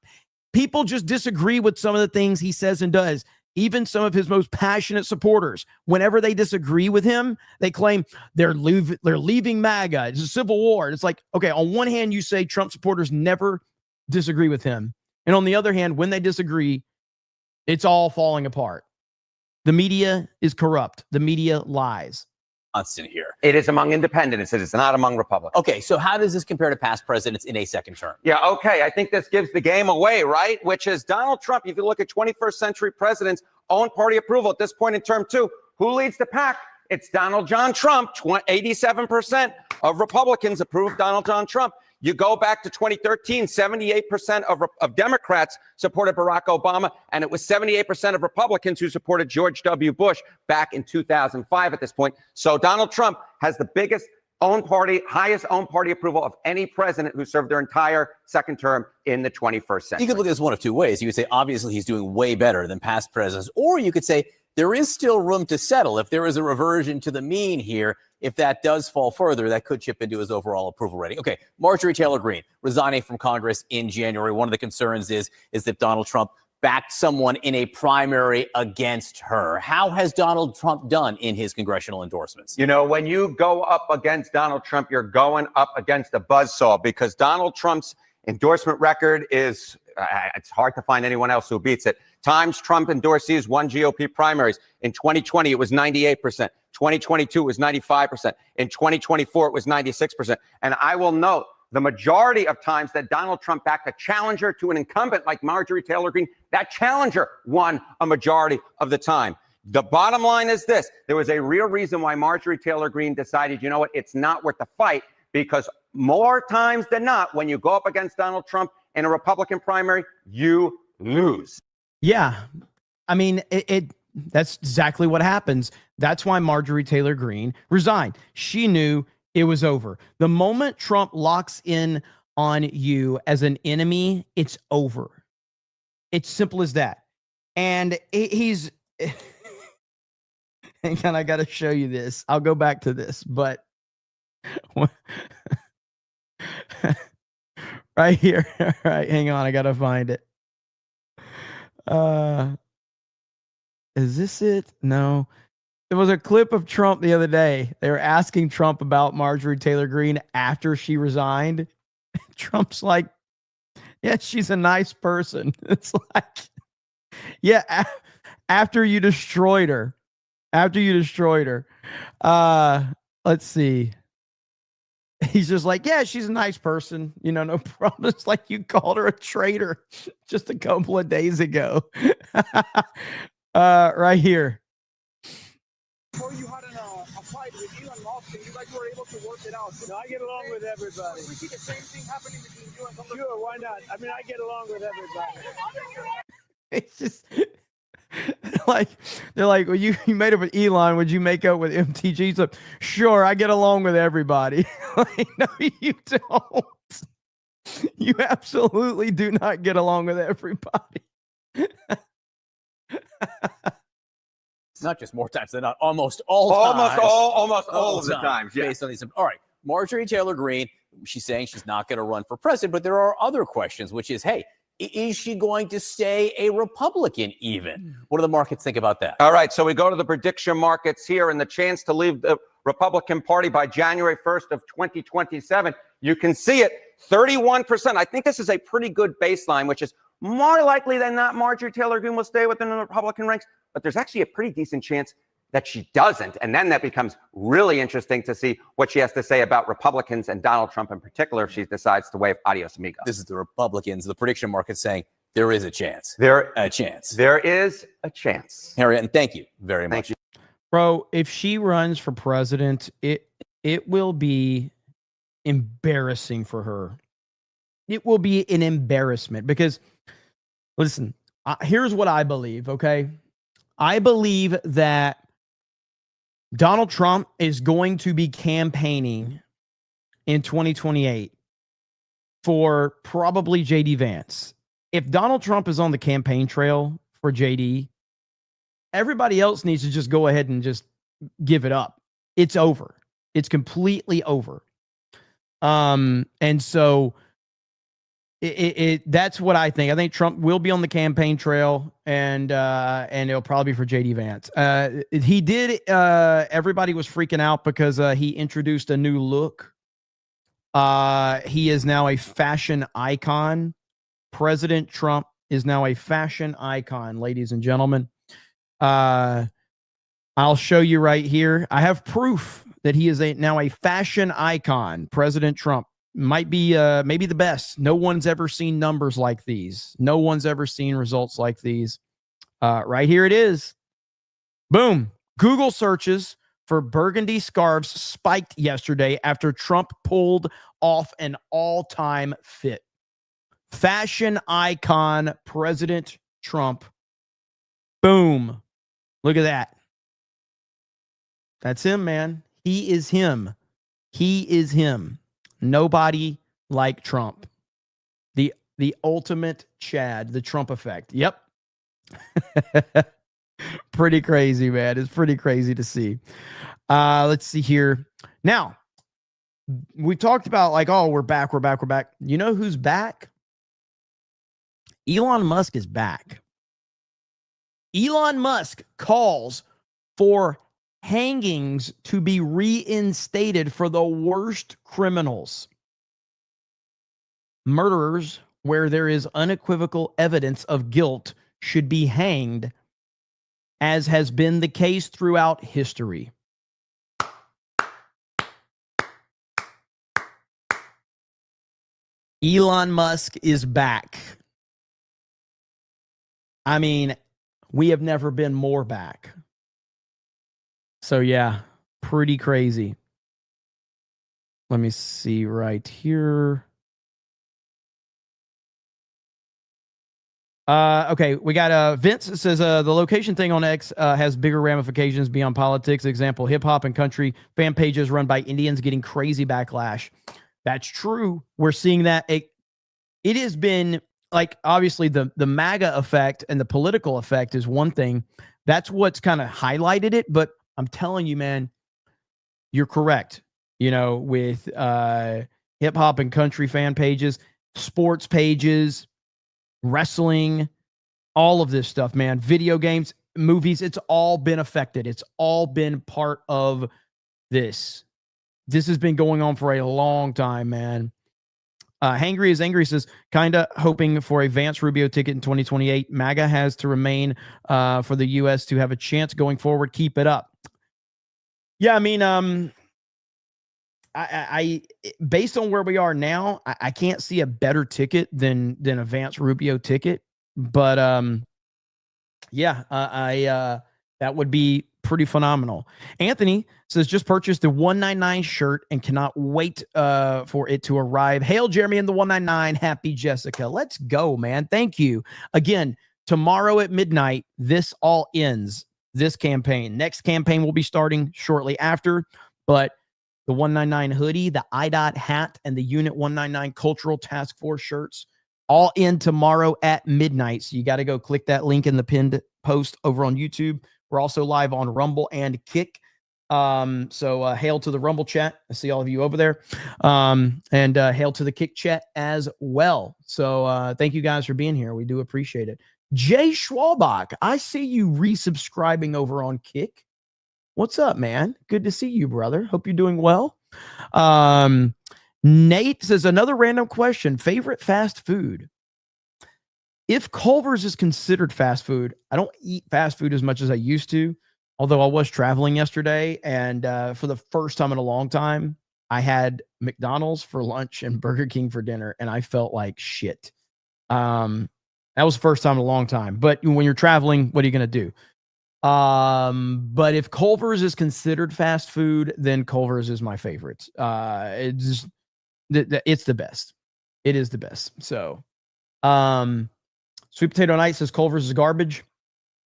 People just disagree with some of the things he says and does. Even some of his most passionate supporters, whenever they disagree with him, they claim they're leaving MAGA. It's a civil war. It's like, okay, on one hand, you say Trump supporters never disagree with him. And on the other hand, when they disagree, it's all falling apart. The media is corrupt. The media lies. Constant here. It is among independents. It is not among Republicans. Okay, so how does this compare to past presidents in a second term? Yeah, okay. I think this gives the game away, right? Which is Donald Trump. If you look at 21st century presidents' own party approval at this point in term two, who leads the pack? It's Donald John Trump. 87% of Republicans approve of Donald John Trump. You go back to 2013, 78% of Democrats supported Barack Obama, and it was 78% of Republicans who supported George W. Bush back in 2005 at this point. So Donald Trump has the biggest highest own party approval of any president who served their entire second term in the 21st century. You could look at this one of two ways. You could say, obviously, he's doing way better than past presidents. Or you could say, there is still room to settle. If there is a reversion to the mean here, if that does fall further, that could chip into his overall approval rating. Okay, Marjorie Taylor Greene resigning from Congress in January. One of the concerns is that Donald Trump backed someone in a primary against her. How has Donald Trump done in his congressional endorsements? You know, when you go up against Donald Trump, you're going up against a buzzsaw, because Donald Trump's endorsement record is, it's hard to find anyone else who beats it. Times Trump endorsees won GOP primaries. In 2020, it was 98%. 2022, it was 95%. In 2024, it was 96%. And I will note, the majority of times that Donald Trump backed a challenger to an incumbent like Marjorie Taylor Greene, that challenger won a majority of the time. The bottom line is this. There was a real reason why Marjorie Taylor Greene decided, you know what, it's not worth the fight, because more times than not, when you go up against Donald Trump in a Republican primary, you lose. Yeah. I mean, that's exactly what happens. That's why Marjorie Taylor Greene resigned. She knew it was over. The moment Trump locks in on you as an enemy, it's over. It's simple as that. And he's hang on, I got to show you this. I'll go back to this, but right here. All right, hang on, I got to find it. Is this it? No. There was a clip of Trump the other day. They were asking Trump about Marjorie Taylor Greene after she resigned. Trump's like, yeah, she's a nice person. It's like, yeah, after you destroyed her. After you destroyed her. Let's see. He's just like, yeah, she's a nice person. You know, no problem. It's like you called her a traitor just a couple of days ago. Right here. Before you had a fight with Elon Musk and you guys were able to work it out. No, I get along with everybody. We see the same thing happening between you and Donald. Sure, why not? I mean, I get along with everybody. It's just like, they're like, well, you made up with Elon. Would you make up with MTG? So, sure, I get along with everybody. Like, no, you don't. You absolutely do not get along with everybody. Not just more times than not, almost all times. Almost all of the times, yeah. Based on these. All right, Marjorie Taylor Greene, she's saying she's not going to run for president, but there are other questions, which is, hey, is she going to stay a Republican even? What do the markets think about that? All right, so we go to the prediction markets here and the chance to leave the Republican Party by January 1st of 2027. You can see it, 31%. I think this is a pretty good baseline, which is more likely than not Marjorie Taylor Greene will stay within the Republican ranks, but there's actually a pretty decent chance that she doesn't. And then that becomes really interesting to see what she has to say about Republicans and Donald Trump in particular if she decides to wave adios amigos. This is the Republicans, the prediction market saying there is a chance. There is a chance. Harriet, and thank you very much. Bro, if she runs for president, it will be embarrassing for her. It will be an embarrassment because, listen, here's what I believe, okay? I believe that Donald Trump is going to be campaigning in 2028 for probably JD Vance. If Donald Trump is on the campaign trail for JD, everybody else needs to just go ahead and just give it up. It's over. It's completely over. And so that's what I think. I think Trump will be on the campaign trail, and it'll probably be for JD Vance. He did. Everybody was freaking out because he introduced a new look. He is now a fashion icon. President Trump is now a fashion icon, ladies and gentlemen. I'll show you right here. I have proof that he is now a fashion icon. President Trump might be maybe the best. No one's ever seen numbers like these. No one's ever seen results like these. Right here it is. Boom. Google searches for burgundy scarves spiked yesterday after Trump pulled off an all-time fit. Fashion icon President Trump. Boom. Look at that. That's him, man. He is him. He is him. Nobody like Trump. The ultimate Chad, the Trump effect. Yep. Pretty crazy, man. It's pretty crazy to see. Let's see here. Now, we talked about like, oh, we're back. You know who's back? Elon Musk is back. Elon Musk calls for hangings to be reinstated for the worst criminals. Murderers, where there is unequivocal evidence of guilt, should be hanged, as has been the case throughout history. Elon Musk is back. I mean, we have never been more back. So yeah, pretty crazy. Let me see right here. Okay, we got Vince says the location thing on X has bigger ramifications beyond politics. Example, hip hop and country fan pages run by Indians getting crazy backlash. That's true. We're seeing that. It has been like, obviously the MAGA effect and the political effect is one thing. That's what's kind of highlighted it. But I'm telling you, man, you're correct. You know, with hip hop and country fan pages, sports pages, wrestling, all of this stuff, man, video games, movies, it's all been affected. It's all been part of this. This has been going on for a long time, man. Hangry is Angry says, kind of hoping for a Vance Rubio ticket in 2028. MAGA has to remain for the U.S. to have a chance going forward. Keep it up. Yeah, I mean, I based on where we are now, I can't see a better ticket than a Vance Rubio ticket. But yeah, that would be pretty phenomenal. Anthony says, just purchased the 199 shirt and cannot wait for it to arrive. Hail Jeremy and the 199. Happy Jessica. Let's go, man. Thank you. Again, tomorrow at midnight, this all ends, this campaign. Next campaign will be starting shortly after, but the 199 hoodie, the IDOT hat, and the Unit 199 Cultural Task Force shirts all in tomorrow at midnight. So you got to go click that link in the pinned post over on YouTube. We're also live on Rumble and Kick. So hail to the Rumble chat. I see all of you over there. And hail to the Kick chat as well. So thank you guys for being here. We do appreciate it. Jay Schwalbach, I see you resubscribing over on Kick. What's up, man? Good to see you, brother. Hope you're doing well. Nate says, another random question. Favorite fast food? If Culver's is considered fast food, I don't eat fast food as much as I used to, although I was traveling yesterday, and for the first time in a long time, I had McDonald's for lunch and Burger King for dinner, and I felt like shit. That was the first time in a long time. But when you're traveling, what are you going to do? But if Culver's is considered fast food, then Culver's is my favorite. It's the best. It is the best. So, Sweet Potato Night says Culver's is garbage.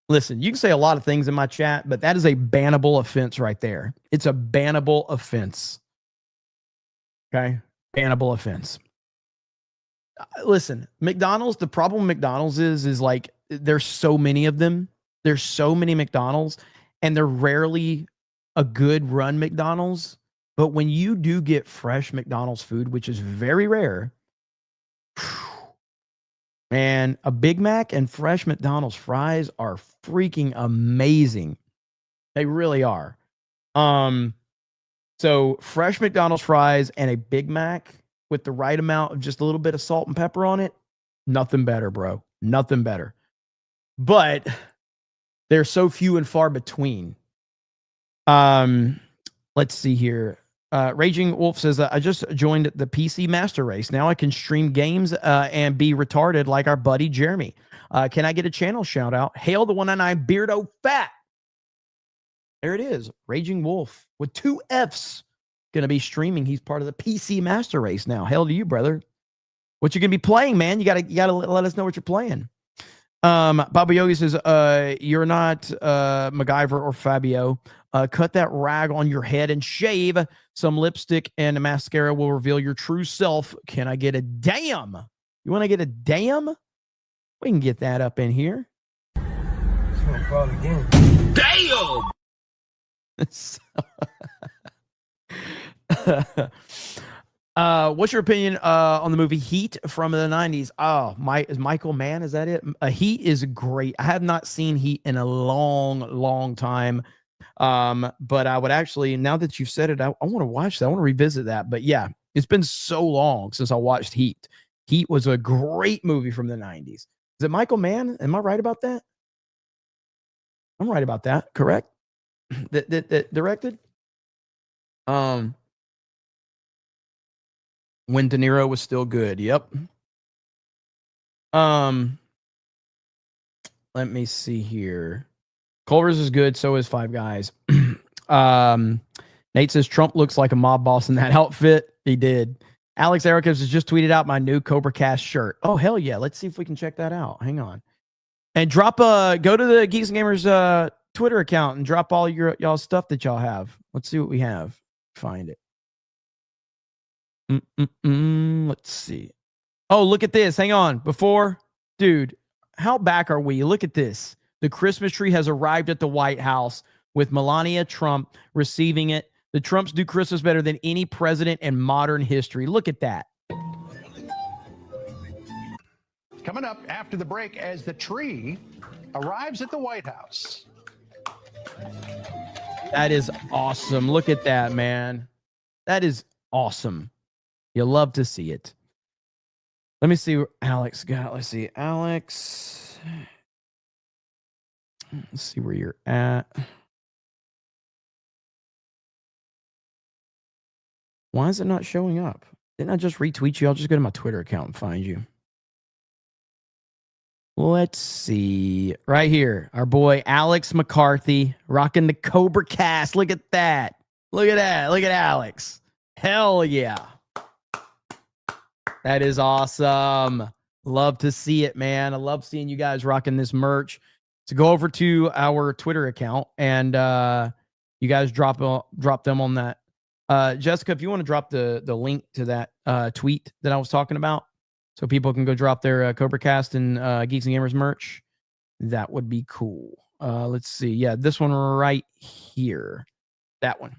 Listen, you can say a lot of things in my chat, but that is a bannable offense right there. It's a bannable offense. Okay? Bannable offense. Listen, McDonald's, the problem with McDonald's is like, there's so many of them. There's so many McDonald's, and they're rarely a good run McDonald's. But when you do get fresh McDonald's food, which is very rare, man, a Big Mac and fresh McDonald's fries are freaking amazing. They really are. So fresh McDonald's fries and a Big Mac with the right amount of just a little bit of salt and pepper on it, nothing better, bro. Nothing better. But they're so few and far between. Let's see here. Raging Wolf says, I just joined the PC Master Race. Now I can stream games and be retarded like our buddy Jeremy. Can I get a channel shout out? Hail the 199 Beardo Fat. There it is. Raging Wolf with 2 Fs. Going to be streaming. He's part of the PC Master Race now. Hail to you, brother. What you going to be playing, man? You gotta let us know what you're playing. Baba Yogi says, you're not MacGyver or Fabio. Cut that rag on your head and shave. Some lipstick and a mascara will reveal your true self. Can I get a damn? You want to get a damn? We can get that up in here. Damn! What's your opinion on the movie Heat from the 90s? Oh, is Michael Mann, is that it? Heat is great. I have not seen Heat in a long time. But I would actually, now that you've said it, I want to watch that. I want to revisit that. But yeah, it's been so long since I watched Heat. Heat was a great movie from the 90s. Is it Michael Mann? Am I right about that? I'm right about that. Correct? That directed? When De Niro was still good. Yep. Let me see here. Culver's is good. So is Five Guys. Nate says Trump looks like a mob boss in that outfit. He did. Alex Ericus has just tweeted out my new CobraCast shirt. Oh, hell yeah. Let's see if we can check that out. Hang on. And go to the Geeks and Gamers Twitter account and drop all y'all stuff that y'all have. Let's see what we have. Find it. Let's see. Oh, look at this. Hang on. Dude, how back are we? Look at this. The Christmas tree has arrived at the White House with Melania Trump receiving it. The Trumps do Christmas better than any president in modern history. Look at that. Coming up after the break as the tree arrives at the White House. That is awesome. Look at that, man. That is awesome. You love to see it. Let me see what Alex got. Let's see. Alex. Let's see where you're at. Why is it not showing up? Didn't I just retweet you? I'll just go to my Twitter account and find you. Let's see. Right here. Our boy Alex McCarthy rocking the CobraCast. Look at that. Look at that. Look at Alex. Hell yeah. That is awesome. Love to see it, man. I love seeing you guys rocking this merch. So go over to our Twitter account and you guys drop them on that. Jessica, if you want to drop the link to that tweet that I was talking about, so people can go drop their CobraCast and Geeks and Gamers merch, that would be cool. Let's see. Yeah, this one right here. That one.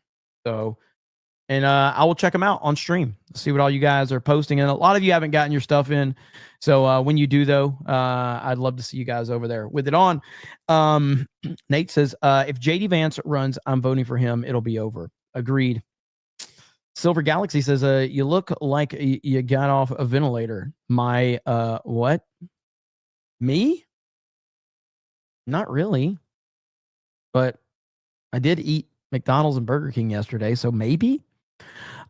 So, and I will check them out on stream. See what all you guys are posting. And a lot of you haven't gotten your stuff in. So when you do, though, I'd love to see you guys over there with it on. Nate says, if JD Vance runs, I'm voting for him. It'll be over. Agreed. Silver Galaxy says, you look like you got off a ventilator. My, what? Me? Not really. But I did eat McDonald's and Burger King yesterday, so maybe.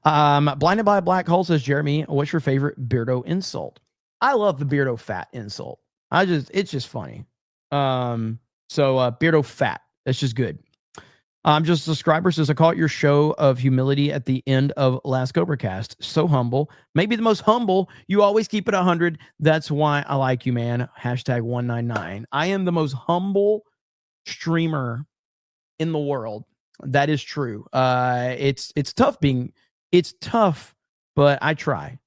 Blinded by a Black Hole says, Jeremy, what's your favorite Beardo insult? I love the Beardo fat insult. It's just funny. So Beardo fat, that's just good. Just a subscriber says, I caught your show of humility at the end of last CobraCast. So humble. Maybe the most humble. You always keep it 100. That's why I like you, man. Hashtag 199. I am the most humble streamer in the world. That is true. It's tough, but I try.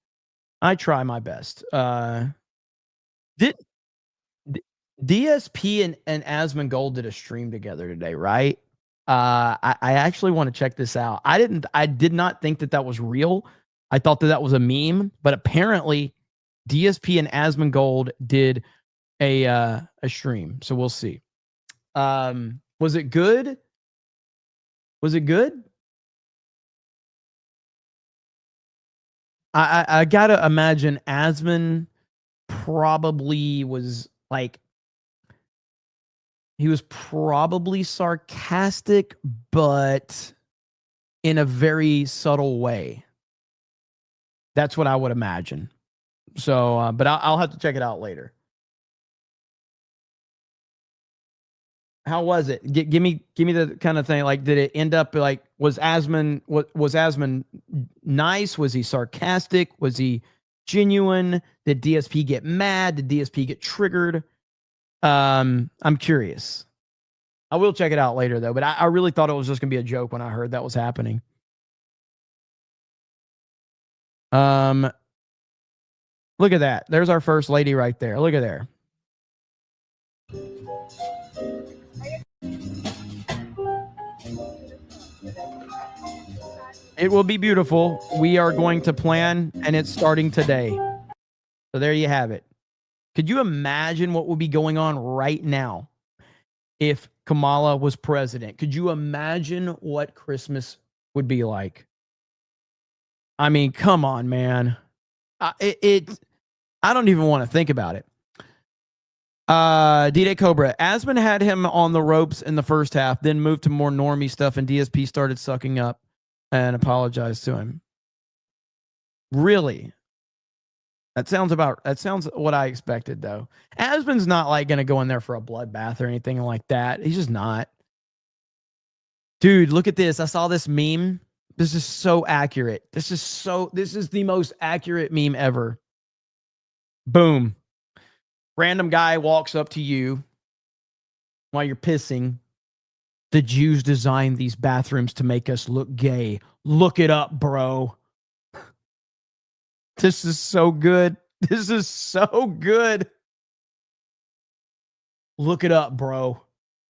I try my best. DSP and Asmongold did a stream together today, right? I actually want to check this out. I did not think that was real. I thought that was a meme, but apparently DSP and Asmongold did a stream. So we'll see. Was it good? Was it good? I gotta imagine Asmon probably was like, he was probably sarcastic, but in a very subtle way. That's what I would imagine. So, but I'll have to check it out later. How was it? Give me the kind of thing. Like, did it end up like, was Asmon nice? Was he sarcastic? Was he genuine? Did DSP get mad? Did DSP get triggered? I'm curious. I will check it out later though, but I really thought it was just gonna be a joke when I heard that was happening. Look at that. There's our first lady right there. Look at there. It will be beautiful. We are going to plan, and it's starting today. So there you have it. Could you imagine what would be going on right now if Kamala was president? Could you imagine what Christmas would be like? I mean, come on, man. I don't even want to think about it. D-Day Cobra. Asmon had him on the ropes in the first half, then moved to more normie stuff, and DSP started sucking up and apologized to him. Really? That sounds what I expected, though. Asmon's not like going to go in there for a bloodbath or anything like that. He's just not. Dude, look at this. I saw this meme. This is so accurate. This is the most accurate meme ever. Boom. Random guy walks up to you while you're pissing, the Jews designed these bathrooms to make us look gay. Look it up, bro. This is so good. This is so good. Look it up, bro.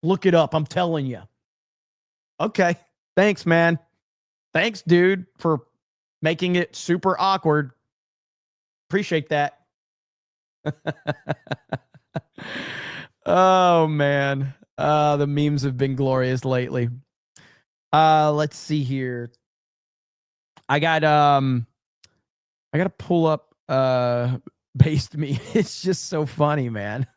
Look it up. I'm telling you. Okay. Thanks, man. Thanks, dude, for making it super awkward. Appreciate that. Oh, man. The memes have been glorious lately. Let's see here. I got to pull up Based Me. It's just so funny, man.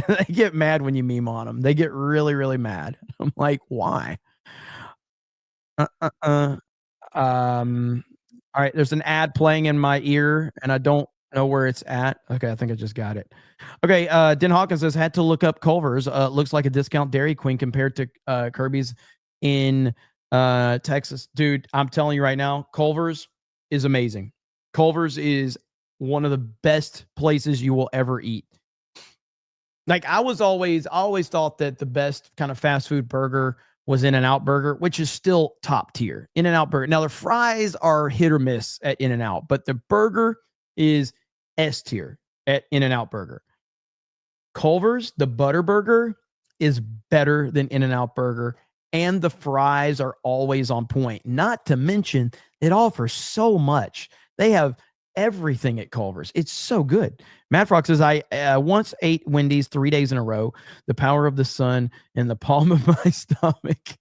They get mad when you meme on them. They get really, really mad. I'm like, why? All right, there's an ad playing in my ear, and I don't know where it's at. Okay, I think I just got it. Okay, Den Hawkins says, had to look up Culver's. Looks like a discount Dairy Queen compared to Kirby's in Texas. Dude, I'm telling you right now, Culver's is amazing. Culver's is one of the best places you will ever eat. Like I always thought that the best kind of fast food burger was In-N-Out Burger, which is still top tier. In-N-Out Burger. Now the fries are hit or miss at In-N-Out, but the burger is S tier at In-N-Out Burger. Culver's, the butter burger, is better than In-N-Out Burger, and the fries are always on point. Not to mention, it offers so much. They have everything at Culver's. It's so good. Matt Frock says, I once ate Wendy's 3 days in a row. The power of the sun in the palm of my stomach.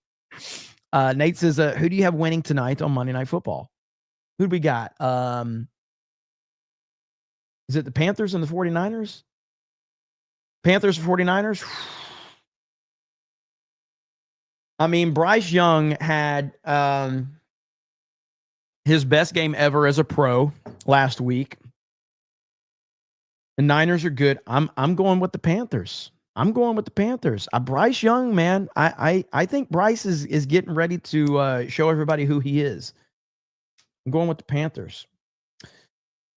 Nate says, who do you have winning tonight on Monday Night Football? Who do we got? Is it the Panthers and the 49ers? Panthers and 49ers? I mean, Bryce Young had his best game ever as a pro last week. The Niners are good. I'm going with the Panthers. I'm going with the Panthers. Bryce Young, man. I think Bryce is getting ready to show everybody who he is. I'm going with the Panthers.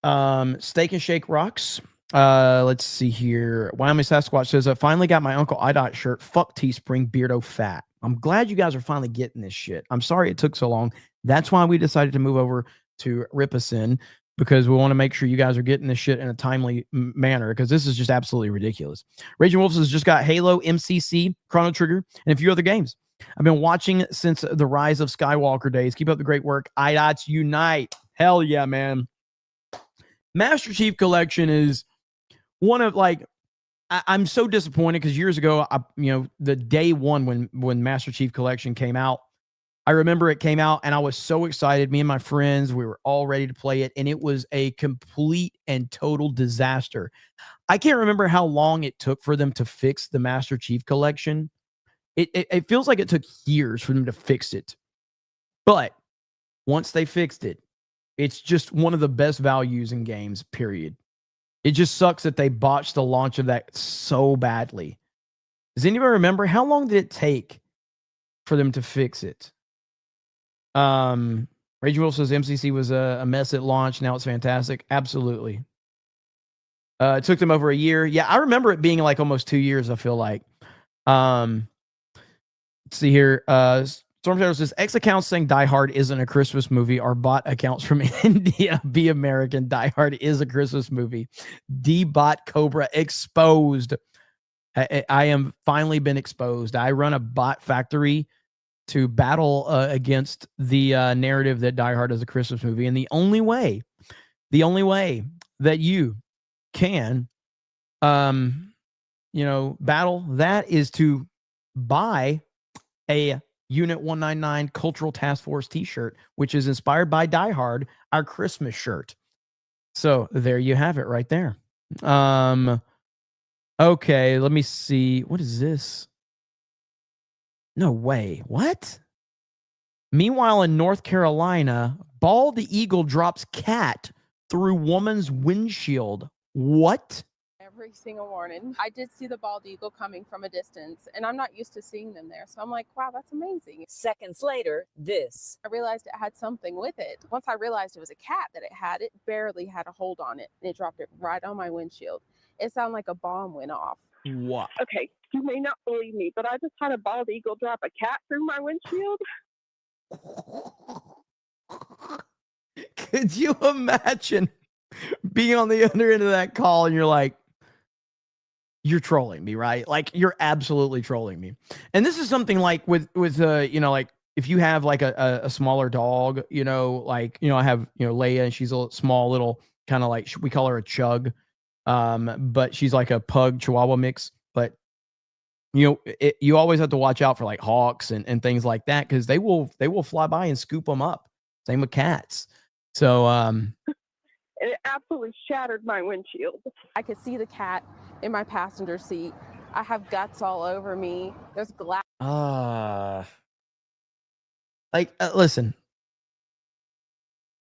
Steak and Shake rocks. Let's see here. Wyoming Sasquatch says, I finally got my Uncle IDOT shirt. Fuck Teespring, Beardo Fat. I'm glad you guys are finally getting this shit. I'm sorry it took so long. That's why we decided to move over to Rippison, because we want to make sure you guys are getting this shit in a timely manner, because this is just absolutely ridiculous. Raging Wolves has just got Halo, MCC, Chrono Trigger, and a few other games. I've been watching since the Rise of Skywalker days. Keep up the great work. IDOTs unite. Hell yeah, man. Master Chief Collection is one of, like, I'm so disappointed because years ago, the day one when Master Chief Collection came out, I remember it came out and I was so excited. Me and my friends, we were all ready to play it, and it was a complete and total disaster. I can't remember how long it took for them to fix the Master Chief Collection. It feels like it took years for them to fix it. But once they fixed it, it's just one of the best values in games, period. It just sucks that they botched the launch of that so badly. Does anybody remember how long did it take for them to fix it? Raging Wolf says MCC was a mess at launch. Now it's fantastic. Absolutely. It took them over a year. Yeah, I remember it being like almost 2 years, I feel like. Let's see here. Storm Shadow says, X accounts saying Die Hard isn't a Christmas movie are bot accounts from India. Be American. Die Hard is a Christmas movie. D-Bot Cobra exposed. I am finally been exposed. I run a bot factory to battle against the narrative that Die Hard is a Christmas movie. And the only way that you can, battle that is to buy a Unit 199 Cultural Task Force t-shirt, which is inspired by Die Hard, our Christmas shirt. So there you have it right there. Okay, let me see. What is this? No way. What? Meanwhile, in North Carolina, bald eagle drops cat through woman's windshield. What? Every single morning. I did see the bald eagle coming from a distance, and I'm not used to seeing them there. So I'm like, wow, that's amazing. Seconds later, this. I realized it had something with it. Once I realized it was a cat that it barely had a hold on it, and it dropped it right on my windshield. It sounded like a bomb went off. What? Okay, you may not believe me, but I just had a bald eagle drop a cat through my windshield. Could you imagine being on the other end of that call and you're like, you're trolling me, right? Like you're absolutely trolling me. And this is something like with like if you have like a smaller dog, like, I have, Leia, and she's a small little kind of like, we call her a chug. But she's like a pug Chihuahua mix. But you always have to watch out for like hawks and things like that, because they will fly by and scoop them up. Same with cats. So And it absolutely shattered my windshield. I could see the cat in my passenger seat. I have guts all over me. There's glass. Listen,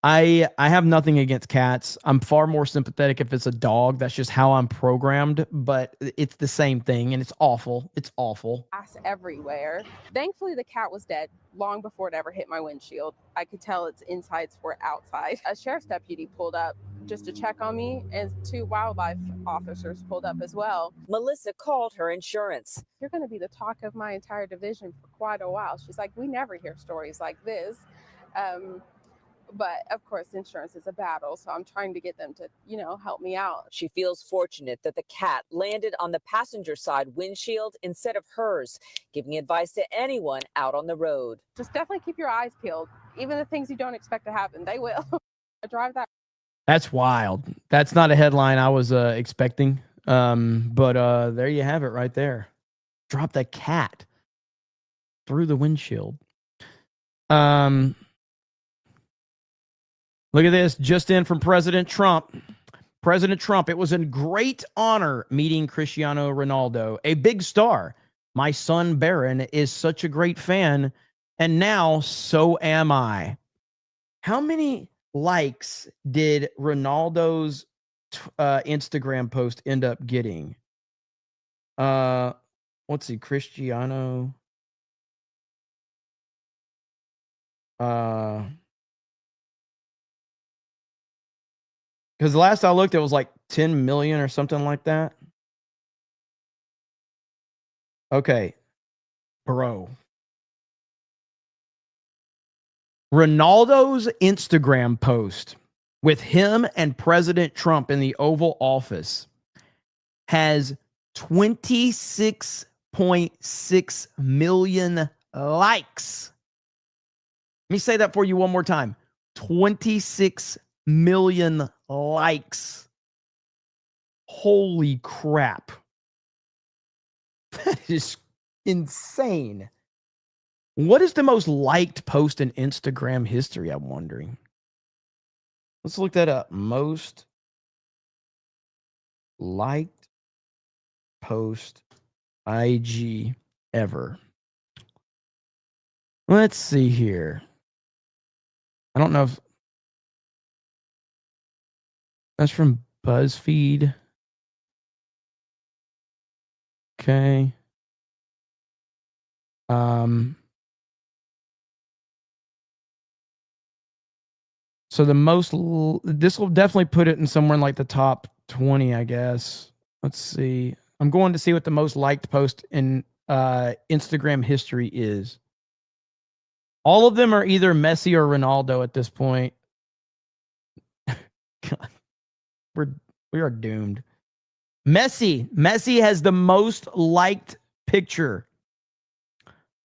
I have nothing against cats. I'm far more sympathetic if it's a dog. That's just how I'm programmed, but it's the same thing and it's awful. It's awful. Glass everywhere. Thankfully, the cat was dead long before it ever hit my windshield. I could tell its insides were outside. A sheriff's deputy pulled up just to check on me, and 2 wildlife officers pulled up as well. Melissa called her insurance. You're going to be the talk of my entire division for quite a while. She's like, we never hear stories like this. But of course, insurance is a battle, so I'm trying to get them to, help me out. She feels fortunate that the cat landed on the passenger side windshield instead of hers, giving advice to anyone out on the road. Just definitely keep your eyes peeled. Even the things you don't expect to happen, they will. I drive that. That's wild. That's not a headline I was expecting. But there you have it right there. Drop that cat through the windshield. Look at this, just in from President Trump. President Trump, it was a great honor meeting Cristiano Ronaldo, a big star. My son Barron is such a great fan, and now so am I. How many likes did Ronaldo's Instagram post end up getting? Let's see, Cristiano. Because the last I looked, it was like 10 million or something like that. Okay. Bro. Ronaldo's Instagram post with him and President Trump in the Oval Office has 26.6 million likes. Let me say that for you one more time. 26 million likes. Holy crap. That is insane. What is the most liked post in Instagram history? I'm wondering. Let's look that up. Most liked post IG ever. Let's see here. I don't know if that's from BuzzFeed. Okay. So the most, this will definitely put it in somewhere in like the top 20, I guess. Let's see. I'm going to see what the most liked post in Instagram history is. All of them are either Messi or Ronaldo at this point. God, we are doomed. Messi has the most liked picture.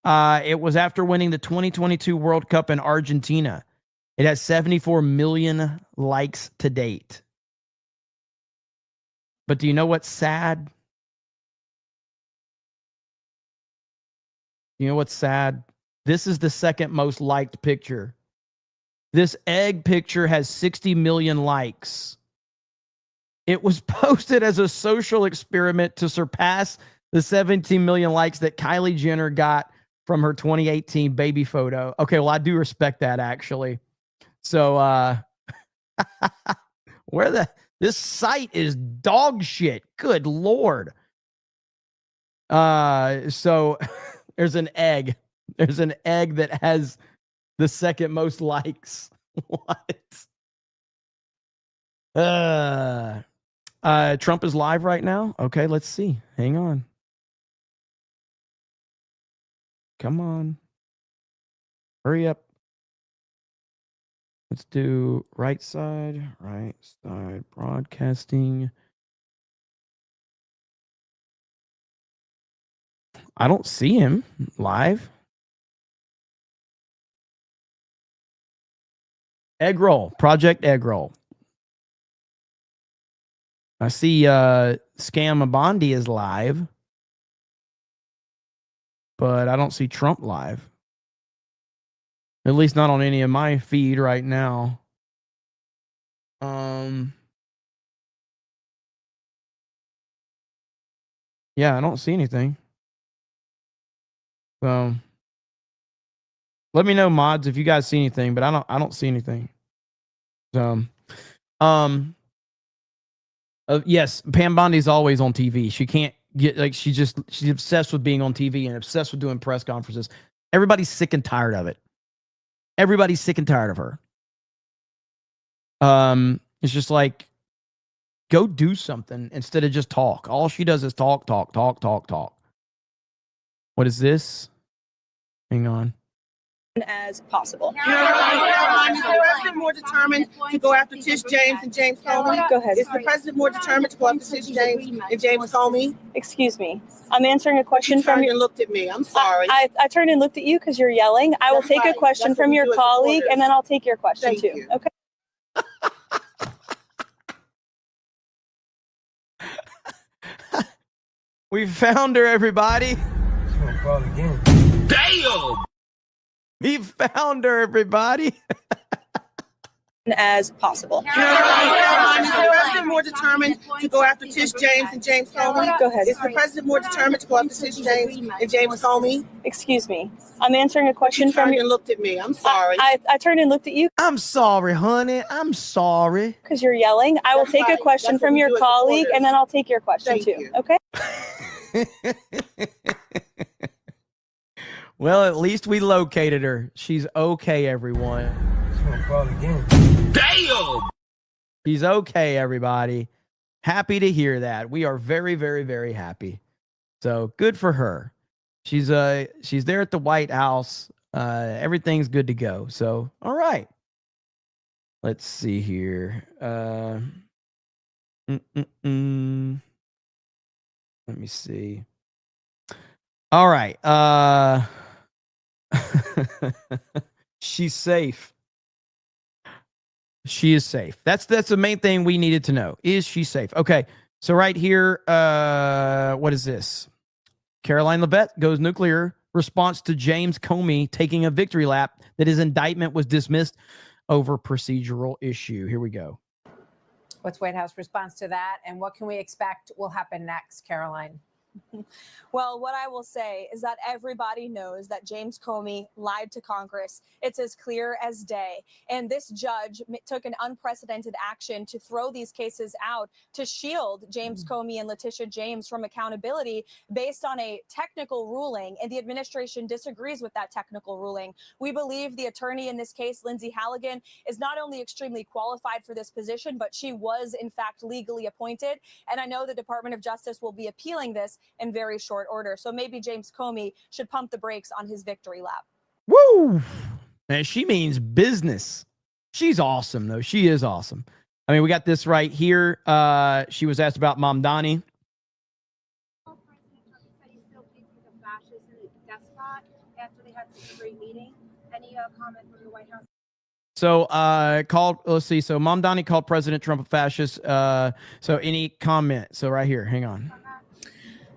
It was after winning the 2022 World Cup in Argentina. It has 74 million likes to date. But do you know what's sad? You know what's sad? This is the second most liked picture. This egg picture has 60 million likes. It was posted as a social experiment to surpass the 17 million likes that Kylie Jenner got from her 2018 baby photo. Okay, well, I do respect that, actually. So, this site is dog shit. Good Lord. So there's an egg. There's an egg that has the second most likes. What? Trump is live right now. Okay, let's see. Hang on. Come on. Hurry up. Let's do right side broadcasting. I don't see him live. Egg roll, Project Egg Roll. I see Scam Bondi is live, but I don't see Trump live. At least not on any of my feed right now. Yeah, I don't see anything. So let me know, mods, if you guys see anything, but I don't see anything. So yes, Pam Bondi's always on TV. She can't get like she's obsessed with being on TV and obsessed with doing press conferences. Everybody's sick and tired of it. Everybody's sick and tired of her. It's just like, go do something instead of just talk. All she does is talk. What is this? Hang on. As possible. Is the president more determined to go after Tish James and James Comey? Go ahead. Is the president more determined to go after Tish James and James Comey? Excuse me. I'm answering a question from you. You looked at me. I'm sorry. I turned and looked at you because you're yelling. I will take a question from your colleague and then I'll take your question too. Okay. We found her, everybody. Damn! We found her, everybody. As possible. Is the president more determined to go after Tish James and James Comey? Go ahead. Is the president more determined to go after Tish James and James Comey? Excuse me. I'm answering a question from you. You looked at me. I'm sorry. I turned and looked at you. I'm sorry, honey. I'm sorry. Because you're yelling. I will take a question from your colleague and then I'll take your question too. Okay? Well, at least we located her. She's okay, everyone. Damn! She's okay, everybody. Happy to hear that. We are very, very, very happy. So good for her. She's there at the White House. Everything's good to go. So all right. Let's see here. Let me see. All right. She's safe. She is safe. That's the main thing we needed to know. Is she safe? Okay. So right here, what is this? Caroline Leavitt goes nuclear. Response to James Comey taking a victory lap that his indictment was dismissed over procedural issue. Here we go. What's White House response to that, and what can we expect will happen next, Caroline? Well, what I will say is that everybody knows that James Comey lied to Congress. It's as clear as day. And this judge took an unprecedented action to throw these cases out to shield James Comey and Letitia James from accountability based on a technical ruling. And the administration disagrees with that technical ruling. We believe the attorney in this case, Lindsay Halligan, is not only extremely qualified for this position, but she was in fact legally appointed. And I know the Department of Justice will be appealing this in very short order. So maybe James Comey should pump the brakes on his victory lap. Woo! Man, she means business. She's awesome, though. She is awesome. I mean, we got this right here. She was asked about Mamdani. After they had such a great meeting. Any comment from the White House? So let's see. So Mamdani called President Trump a fascist. So any comment? So right here, hang on.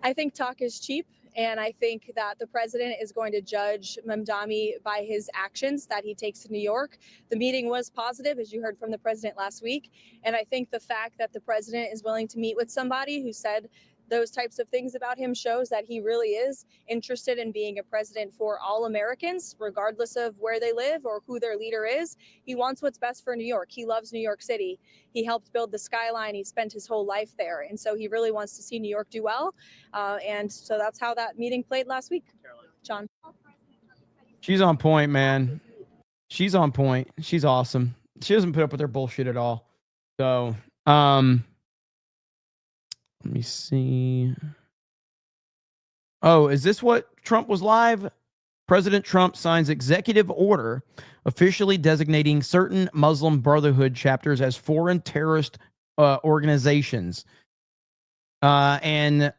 I think talk is cheap. And I think that the president is going to judge Mamdani by his actions that he takes to New York. The meeting was positive, as you heard from the president last week. And I think the fact that the president is willing to meet with somebody who said those types of things about him shows that he really is interested in being a president for all Americans, regardless of where they live or who their leader is. He wants what's best for New York. He loves New York City. He helped build the skyline. He spent his whole life there. And so he really wants to see New York do well. And so that's how that meeting played last week. John. She's on point, man. She's on point. She's awesome. She doesn't put up with their bullshit at all. So, Let me see. Oh, is this what Trump was live? President Trump signs executive order officially designating certain Muslim Brotherhood chapters as foreign terrorist organizations and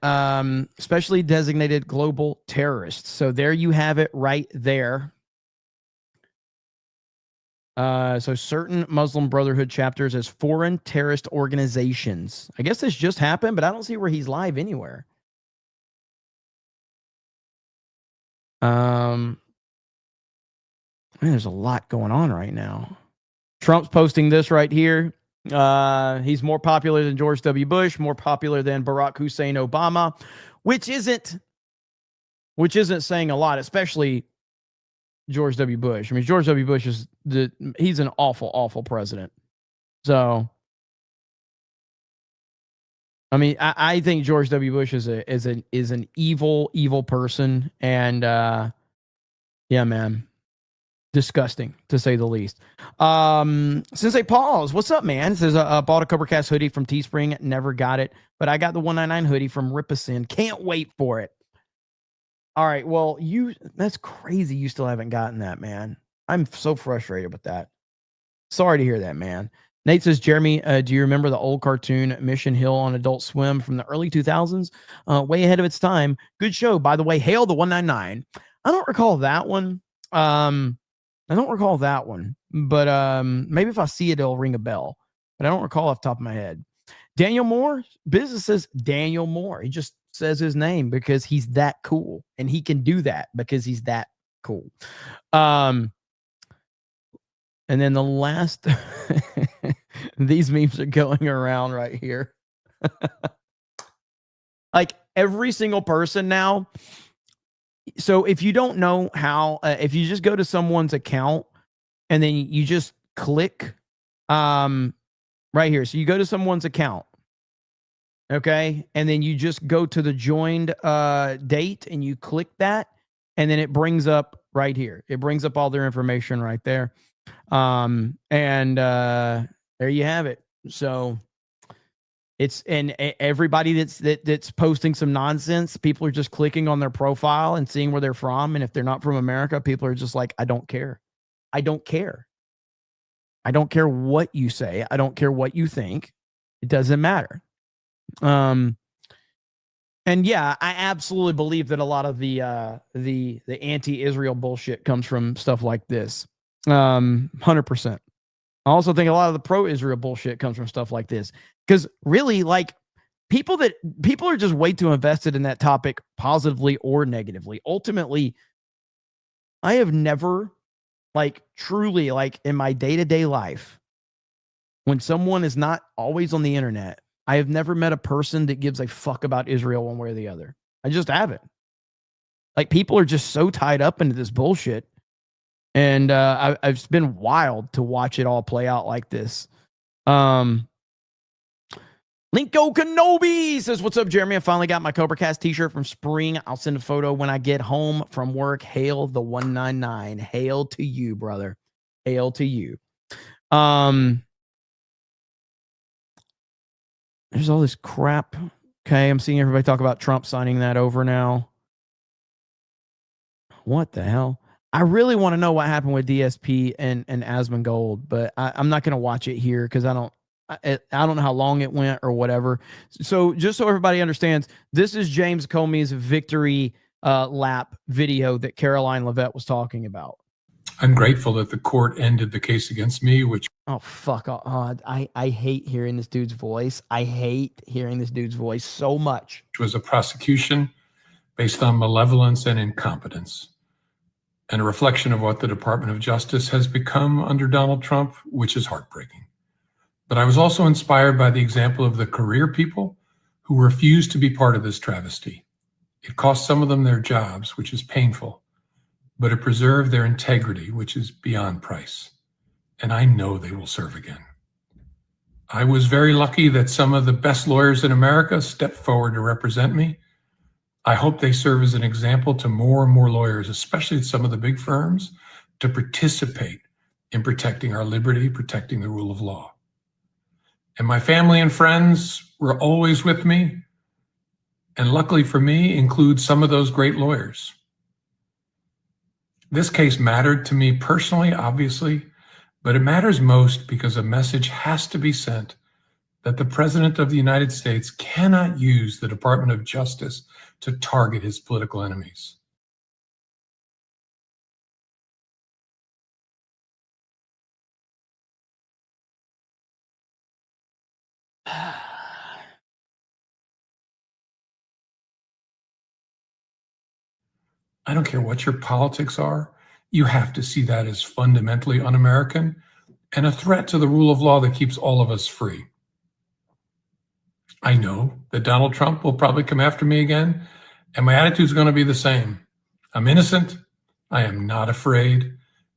specially designated global terrorists. So there you have it right there. So certain Muslim Brotherhood chapters as foreign terrorist organizations. I guess this just happened, but I don't see where he's live anywhere. Man, there's a lot going on right now. Trump's posting this right here. He's more popular than George W. Bush, more popular than Barack Hussein Obama, which isn't saying a lot, especially George W. Bush. I mean, George W. Bush he's an awful, awful president. So, I mean, I think George W. Bush is an evil, evil person, and yeah, man. Disgusting, to say the least. Sensei Pauls, what's up, man? Says I bought a CobraCast hoodie from Teespring, never got it, but I got the 199 hoodie from Rippison. Can't wait for it. All right, well, that's crazy you still haven't gotten that, man. I'm so frustrated with that. Sorry to hear that, man. Nate says, Jeremy, do you remember the old cartoon Mission Hill on Adult Swim from the early 2000s? Way ahead of its time. Good show, by the way. Hail the 199. I don't recall that one. I don't recall that one, but maybe if I see it, it'll ring a bell. But I don't recall off the top of my head. Daniel Moore, business says Daniel Moore. He just says his name because he's that cool, and he can do that because he's that cool. And then the last, these memes are going around right here. Like every single person now. So if you don't know how, if you just go to someone's account and then you just click right here. So you go to someone's account, okay? And then you just go to the joined date and you click that, and then it brings up right here. It brings up all their information right there. And there you have it. So and everybody that's posting some nonsense, people are just clicking on their profile and seeing where they're from. And if they're not from America, people are just like, I don't care. I don't care. I don't care what you say. I don't care what you think. It doesn't matter. And yeah, I absolutely believe that a lot of the anti-Israel bullshit comes from stuff like this. 100%. I also think a lot of the pro-Israel bullshit comes from stuff like this. Because really, like, people are just way too invested in that topic, positively or negatively. Ultimately, I have never, like, truly, like, in my day-to-day life, when someone is not always on the internet, I have never met a person that gives a fuck about Israel one way or the other. I just haven't. Like, people are just so tied up into this bullshit. And it's been wild to watch it all play out like this. Linko Kenobi says, what's up, Jeremy? I finally got my CobraCast t-shirt from Spring. I'll send a photo when I get home from work. Hail the 199. Hail to you, brother. Hail to you. There's all this crap. Okay, I'm seeing everybody talk about Trump signing that over now. What the hell? I really want to know what happened with DSP and Asmongold, but I'm not going to watch it here because I don't know how long it went or whatever. So just so everybody understands, this is James Comey's victory lap video that Caroline Leavitt was talking about. I'm grateful that the court ended the case against me, which... Oh, fuck. I hate hearing this dude's voice. I hate hearing this dude's voice so much. Which was a prosecution based on malevolence and incompetence, and a reflection of what the Department of Justice has become under Donald Trump, which is heartbreaking. But I was also inspired by the example of the career people who refused to be part of this travesty. It cost some of them their jobs, which is painful, but it preserved their integrity, which is beyond price. And I know they will serve again. I was very lucky that some of the best lawyers in America stepped forward to represent me. I hope they serve as an example to more and more lawyers, especially at some of the big firms, to participate in protecting our liberty, protecting the rule of law. And my family and friends were always with me. and luckily for me, includes some of those great lawyers. This case mattered to me personally, obviously, but it matters most because a message has to be sent that the President of the United States cannot use the Department of Justice to target his political enemies. I don't care what your politics are, you have to see that as fundamentally un-American and a threat to the rule of law that keeps all of us free. I know that Donald Trump will probably come after me again, and my attitude is going to be the same. I'm innocent, I am not afraid,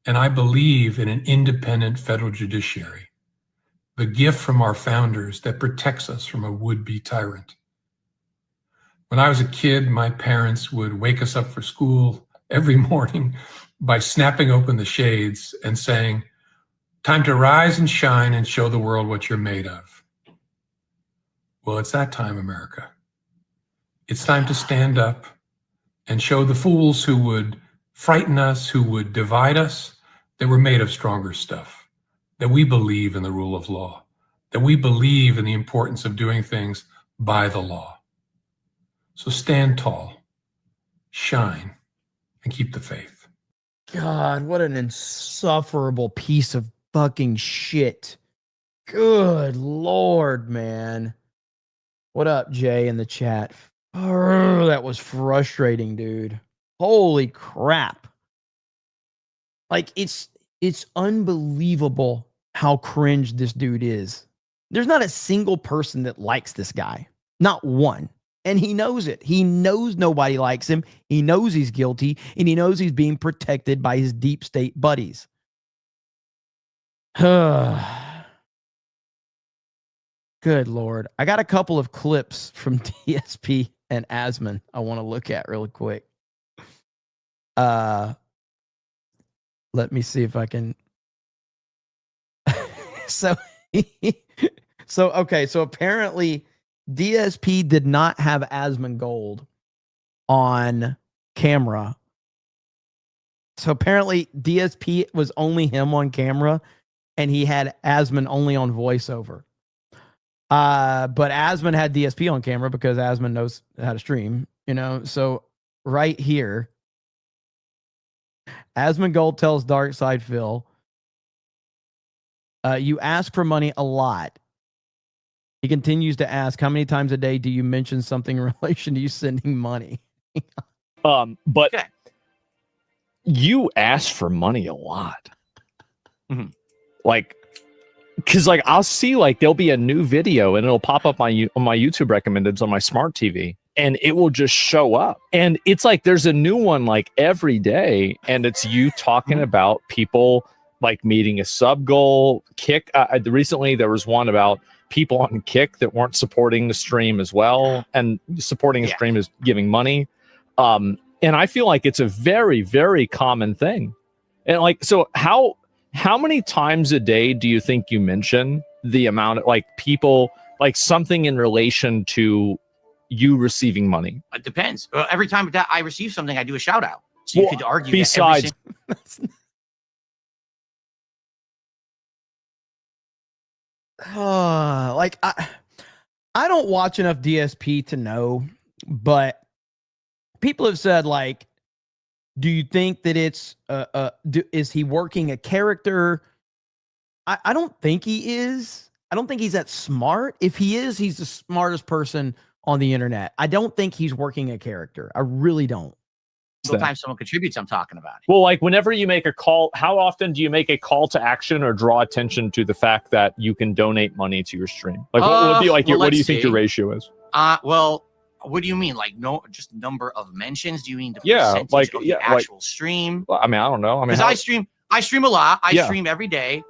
and I believe in an independent federal judiciary, the gift from our founders that protects us from a would-be tyrant. When I was a kid, my parents would wake us up for school every morning by snapping open the shades and saying, "Time to rise and shine and show the world what you're made of." Well, it's that time, America. It's time to stand up and show the fools who would frighten us, who would divide us, that we're made of stronger stuff, that we believe in the rule of law, that we believe in the importance of doing things by the law. So stand tall, shine, and keep the faith. God, what an insufferable piece of fucking shit. Good Lord, man. What up, Jay, in the chat? Oh, that was frustrating, dude. Holy crap. Like, it's unbelievable how cringe this dude is. There's not a single person that likes this guy. Not one. And he knows it. He knows nobody likes him. He knows he's guilty, and he knows he's being protected by his deep state buddies. Good Lord. I got a couple of clips from DSP and Asman I want to look at really quick. Let me see if I can. So apparently DSP did not have Asmongold on camera. So apparently DSP was only him on camera, and he had Asman only on voiceover. But Asman had DSP on camera because Asman knows how to stream, you know. So right here, Asmongold tells Darkside Phil, you ask for money a lot. He continues to ask, how many times a day do you mention something in relation to you sending money? But you ask for money a lot. Mm-hmm. Like, because like I'll see like there'll be a new video and it'll pop up on my YouTube recommendeds on my smart TV, and it will just show up. And it's like there's a new one like every day, and it's you talking about people like meeting a sub goal. Kick. Recently there was one about people on Kick that weren't supporting the stream as well, and supporting a stream is giving money. And I feel like it's a very, very common thing. And like, so how many times a day do you think you mention the amount of like people, like something in relation to you receiving money? It depends. Every time that I receive something, I do a shout out. So you could argue besides like I don't watch enough DSP to know, but people have said like, do you think that it's is he working a character? I don't think he is. I don't think he's that smart. If he is, he's the smartest person on the internet. I don't think he's working a character. I really don't. Sometimes someone contributes, I'm talking about it. Well, like whenever you make a call, how often do you make a call to action or draw attention to the fact that you can donate money to your stream? Like what would be like? What do you think your ratio is? Well, what do you mean? Like just number of mentions? Do you mean the percentage of the actual stream? Well, I mean, I don't know. I mean, because I stream a lot. I stream every day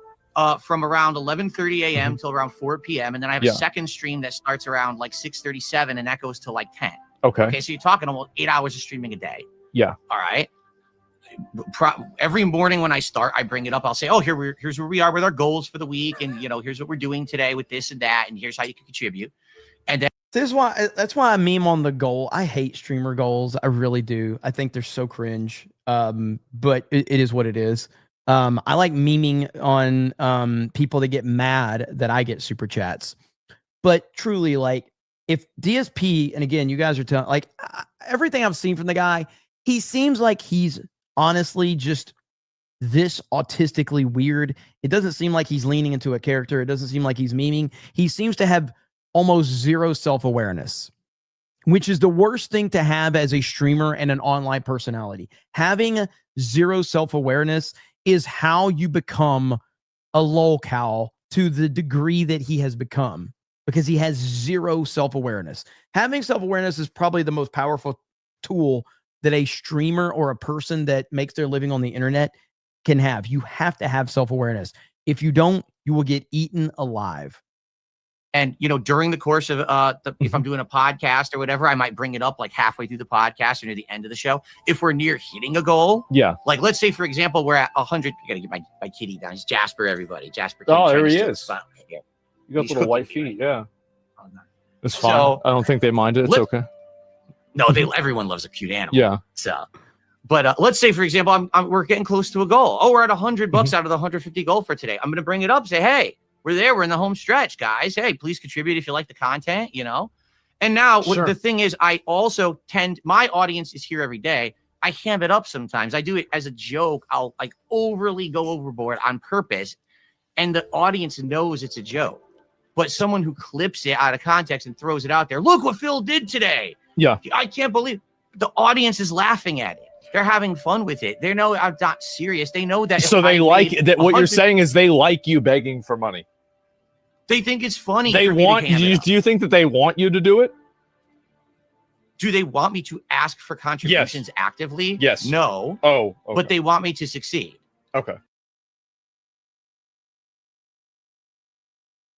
from around 11:30 a.m. till around 4 p.m. And then I have a second stream that starts around like 6:37, and that goes to like 10. Okay. So you're talking almost 8 hours of streaming a day. Yeah. All right. Every morning when I start, I bring it up. I'll say, oh, here's where we are with our goals for the week. And, you know, here's what we're doing today with this and that. And here's how you can contribute. And then That's why I meme on the goal. I hate streamer goals. I really do. I think they're so cringe. But it is what it is. I like memeing on people that get mad that I get super chats. But truly, like, if DSP, and again, you guys are telling, like, everything I've seen from the guy, he seems like he's honestly just this autistically weird. It doesn't seem like he's leaning into a character. It doesn't seem like he's memeing. He seems to have almost zero self-awareness, which is the worst thing to have as a streamer and an online personality. Having zero self-awareness is how you become a lolcow to the degree that he has become, because he has zero self-awareness. Having self-awareness is probably the most powerful tool that a streamer or a person that makes their living on the internet can have. You have to have self-awareness. If you don't, you will get eaten alive. And, during the course of if I'm doing a podcast or whatever, I might bring it up like halfway through the podcast or near the end of the show. If we're near hitting a goal. Yeah. Like, let's say, for example, we're at 100. I got to get my kitty down. It's Jasper, everybody. Jasper. Oh, there he is. Yeah. You got He's little white cooking. feet. Yeah. It's fine. So, I don't think they mind it. It's okay. No, everyone loves a cute animal. Yeah. So, but let's say, for example, we're getting close to a goal. Oh, we're at $100 out of the 150 goal for today. I'm going to bring it up. Say, hey, we're there. We're in the home stretch, guys. Hey, please contribute if you like the content, And now the thing is, I also my audience is here every day. I ham it up sometimes. I do it as a joke. I'll like overly go overboard on purpose. And the audience knows it's a joke. But someone who clips it out of context and throws it out there, look what Phil did today. Yeah. I can't believe the audience is laughing at it. They're having fun with it. They know I'm not serious. They know that. So they like that. What you're saying is they like you begging for money. They think it's funny. They want you. Do you think that they want you to do it? Do they want me to ask for contributions actively? Yes. No. Oh. Okay. But they want me to succeed. Okay.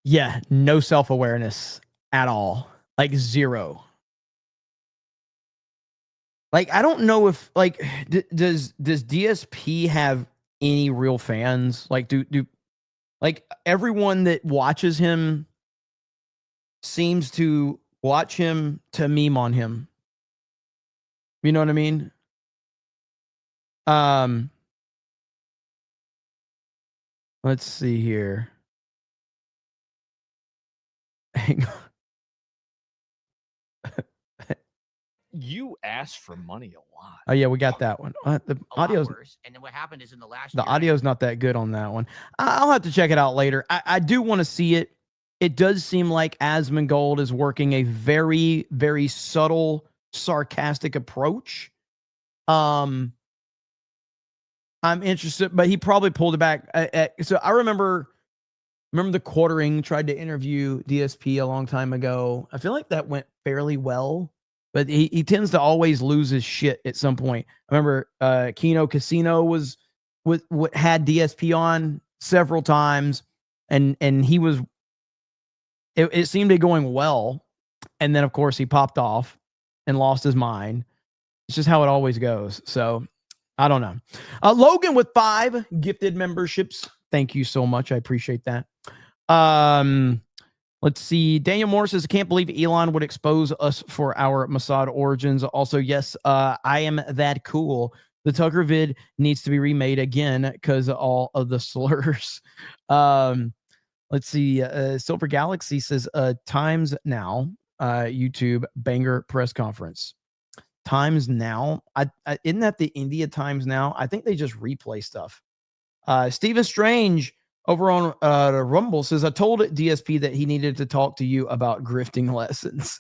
Yeah, no self-awareness at all. Like zero. Like, I don't know if does DSP have any real fans? Like, do like everyone that watches him seems to watch him to meme on him. You know what I mean? Let's see here. Hang on. You ask for money a lot. Oh yeah, we got that one. The audio's And then what happened is in the last the year, audio's not that good on that one. I'll have to check it out later. I do want to see it. It does seem like Asmongold is working a very, very subtle, sarcastic approach. I'm interested, but he probably pulled it back. So I remember the Quartering tried to interview DSP a long time ago. I feel like that went fairly well. But he tends to always lose his shit at some point. I remember Kino Casino was what had DSP on several times, and he was. It seemed to be going well, and then of course he popped off and lost his mind. It's just how it always goes. So I don't know. Logan with 5 gifted memberships. Thank you so much. I appreciate that. Let's see. Daniel Moore says, I can't believe Elon would expose us for our Mossad origins. Also, yes, I am that cool. The Tucker vid needs to be remade again because of all of the slurs. Let's see. Silver Galaxy says, Times Now, YouTube banger press conference. Times Now. Isn't that the India Times Now? I think they just replay stuff. Stephen Strange over on Rumble says, I told DSP that he needed to talk to you about grifting lessons.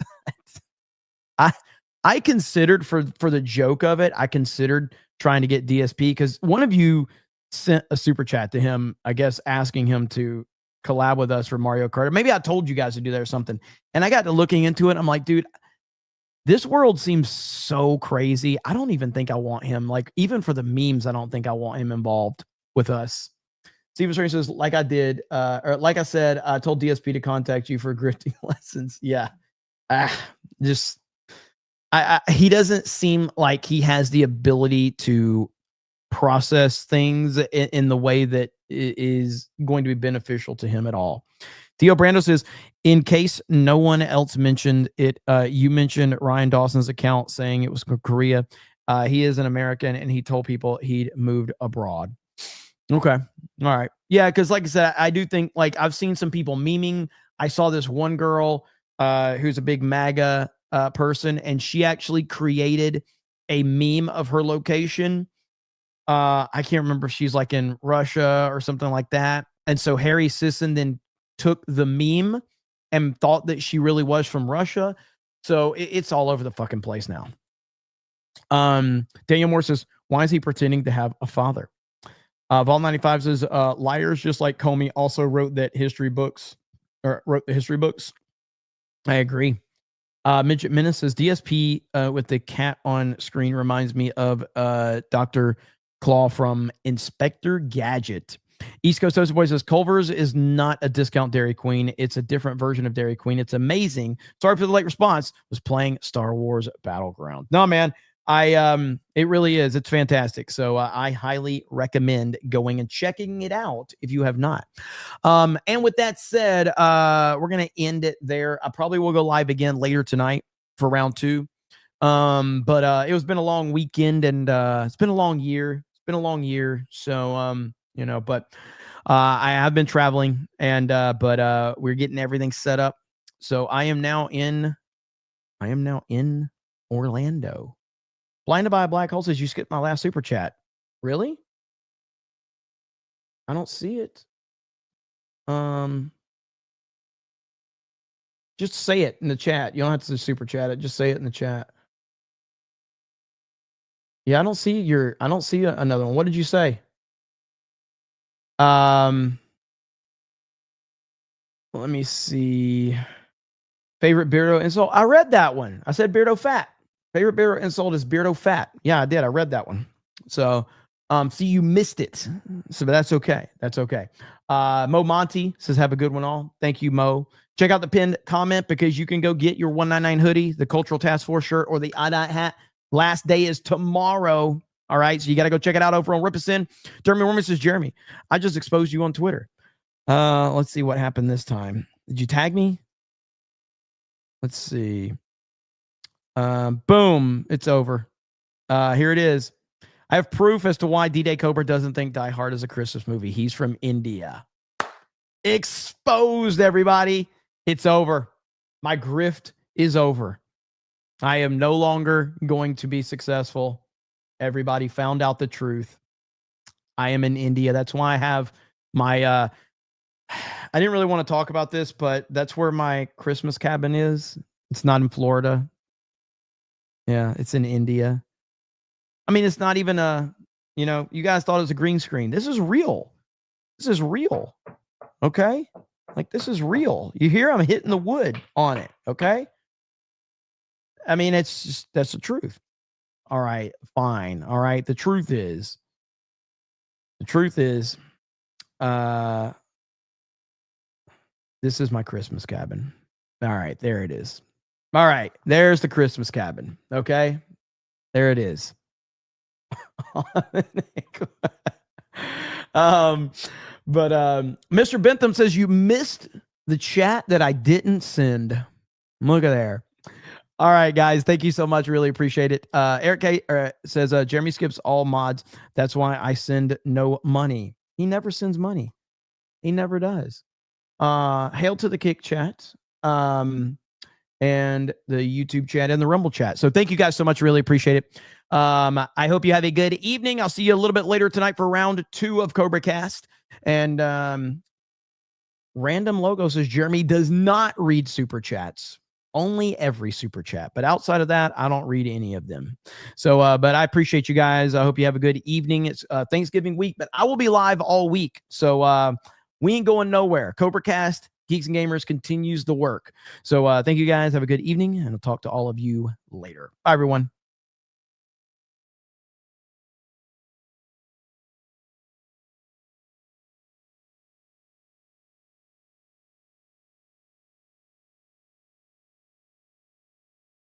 I considered for the joke of it, I considered trying to get DSP because one of you sent a super chat to him, I guess, asking him to collab with us for Mario Kart. Maybe I told you guys to do that or something. And I got to looking into it. I'm like, dude, this world seems so crazy. I don't even think I want him. Like, even for the memes, I don't think I want him involved with us. Steven Strange says, like I did, or like I said, I told DSP to contact you for grifting lessons. Yeah. He doesn't seem like he has the ability to process things in the way that is going to be beneficial to him at all. Theo Brando says, in case no one else mentioned it, you mentioned Ryan Dawson's account saying it was Korea. He is an American, and he told people he'd moved abroad. Okay. All right. Yeah, because like I said, I do think, like, I've seen some people memeing. I saw this one girl who's a big MAGA person, and she actually created a meme of her location. I can't remember if she's like in Russia or something like that. And so Harry Sisson then took the meme and thought that she really was from Russia. So it's all over the fucking place now. Daniel Moore says, why is he pretending to have a father? Vol95 says, liars just like Comey also wrote the history books. I agree. Midget Menace says, DSP with the cat on screen reminds me of Dr. Claw from Inspector Gadget. East Coast Toast Boy says, Culver's is not a discount Dairy Queen. It's a different version of Dairy Queen. It's amazing. Sorry for the late response. Was playing Star Wars Battleground. No, man. It really is. It's fantastic. So I highly recommend going and checking it out if you have not. And with that said, we're going to end it there. I probably will go live again later tonight for round 2. But it was been a long weekend, and it's been a long year. It's been a long year. So, you know, but I have been traveling, and but we're getting everything set up. So I am now in Orlando. Blinded by a Black Hole says, you skipped my last super chat. Really? I don't see it. Just say it in the chat. You don't have to super chat it. Just say it in the chat. Yeah, I don't see another one. What did you say? Let me see. Favorite Beardo insult. I read that one. I said Beardo fat. Favorite Beardo insult is Beardo fat. Yeah, I did. I read that one. So, see, you missed it. So, but that's okay. That's okay. Mo Monty says, have a good one all. Thank you, Mo. Check out the pinned comment because you can go get your 199 hoodie, the Cultural Task Force shirt, or the IDOT hat. Last day is tomorrow. All right. So you got to go check it out over on Rippison. Jeremy Worman says, Jeremy, I just exposed you on Twitter. Let's see what happened this time. Did you tag me? Let's see. Boom. It's over. Here it is. I have proof as to why D-Day Cobra doesn't think Die Hard is a Christmas movie. He's from India. Exposed, everybody. It's over. My grift is over. I am no longer going to be successful. Everybody found out the truth. I am in India. That's why I have my I didn't really want to talk about this, but that's where my Christmas cabin is. It's not in Florida. Yeah, it's in India. I mean, it's not even you guys thought it was a green screen. This is real. This is real. Okay? Like, this is real. You hear I'm hitting the wood on it. Okay? I mean, it's just, that's the truth. All right, fine. All right. The truth is, this is my Christmas cabin. All right, there it is. All right, there's the Christmas cabin. Okay, there it is. But Mr. Bentham says you missed the chat that I didn't send. Look at there. All right, guys. Thank you so much. Really appreciate it. Eric K says Jeremy skips all mods. That's why I send no money. He never sends money. He never does. Hail to the Kick chat. And the YouTube chat and the Rumble chat. So thank you guys so much. Really appreciate it. I hope you have a good evening. I'll see you a little bit later tonight for round 2 of CobraCast. And Random Logo says Jeremy does not read super chats. Only every super chat. But outside of that, I don't read any of them. So, but I appreciate you guys. I hope you have a good evening. It's Thanksgiving week, but I will be live all week. So we ain't going nowhere. CobraCast, Geeks and Gamers continues the work. So thank you guys. Have a good evening, and I'll talk to all of you later. Bye, everyone.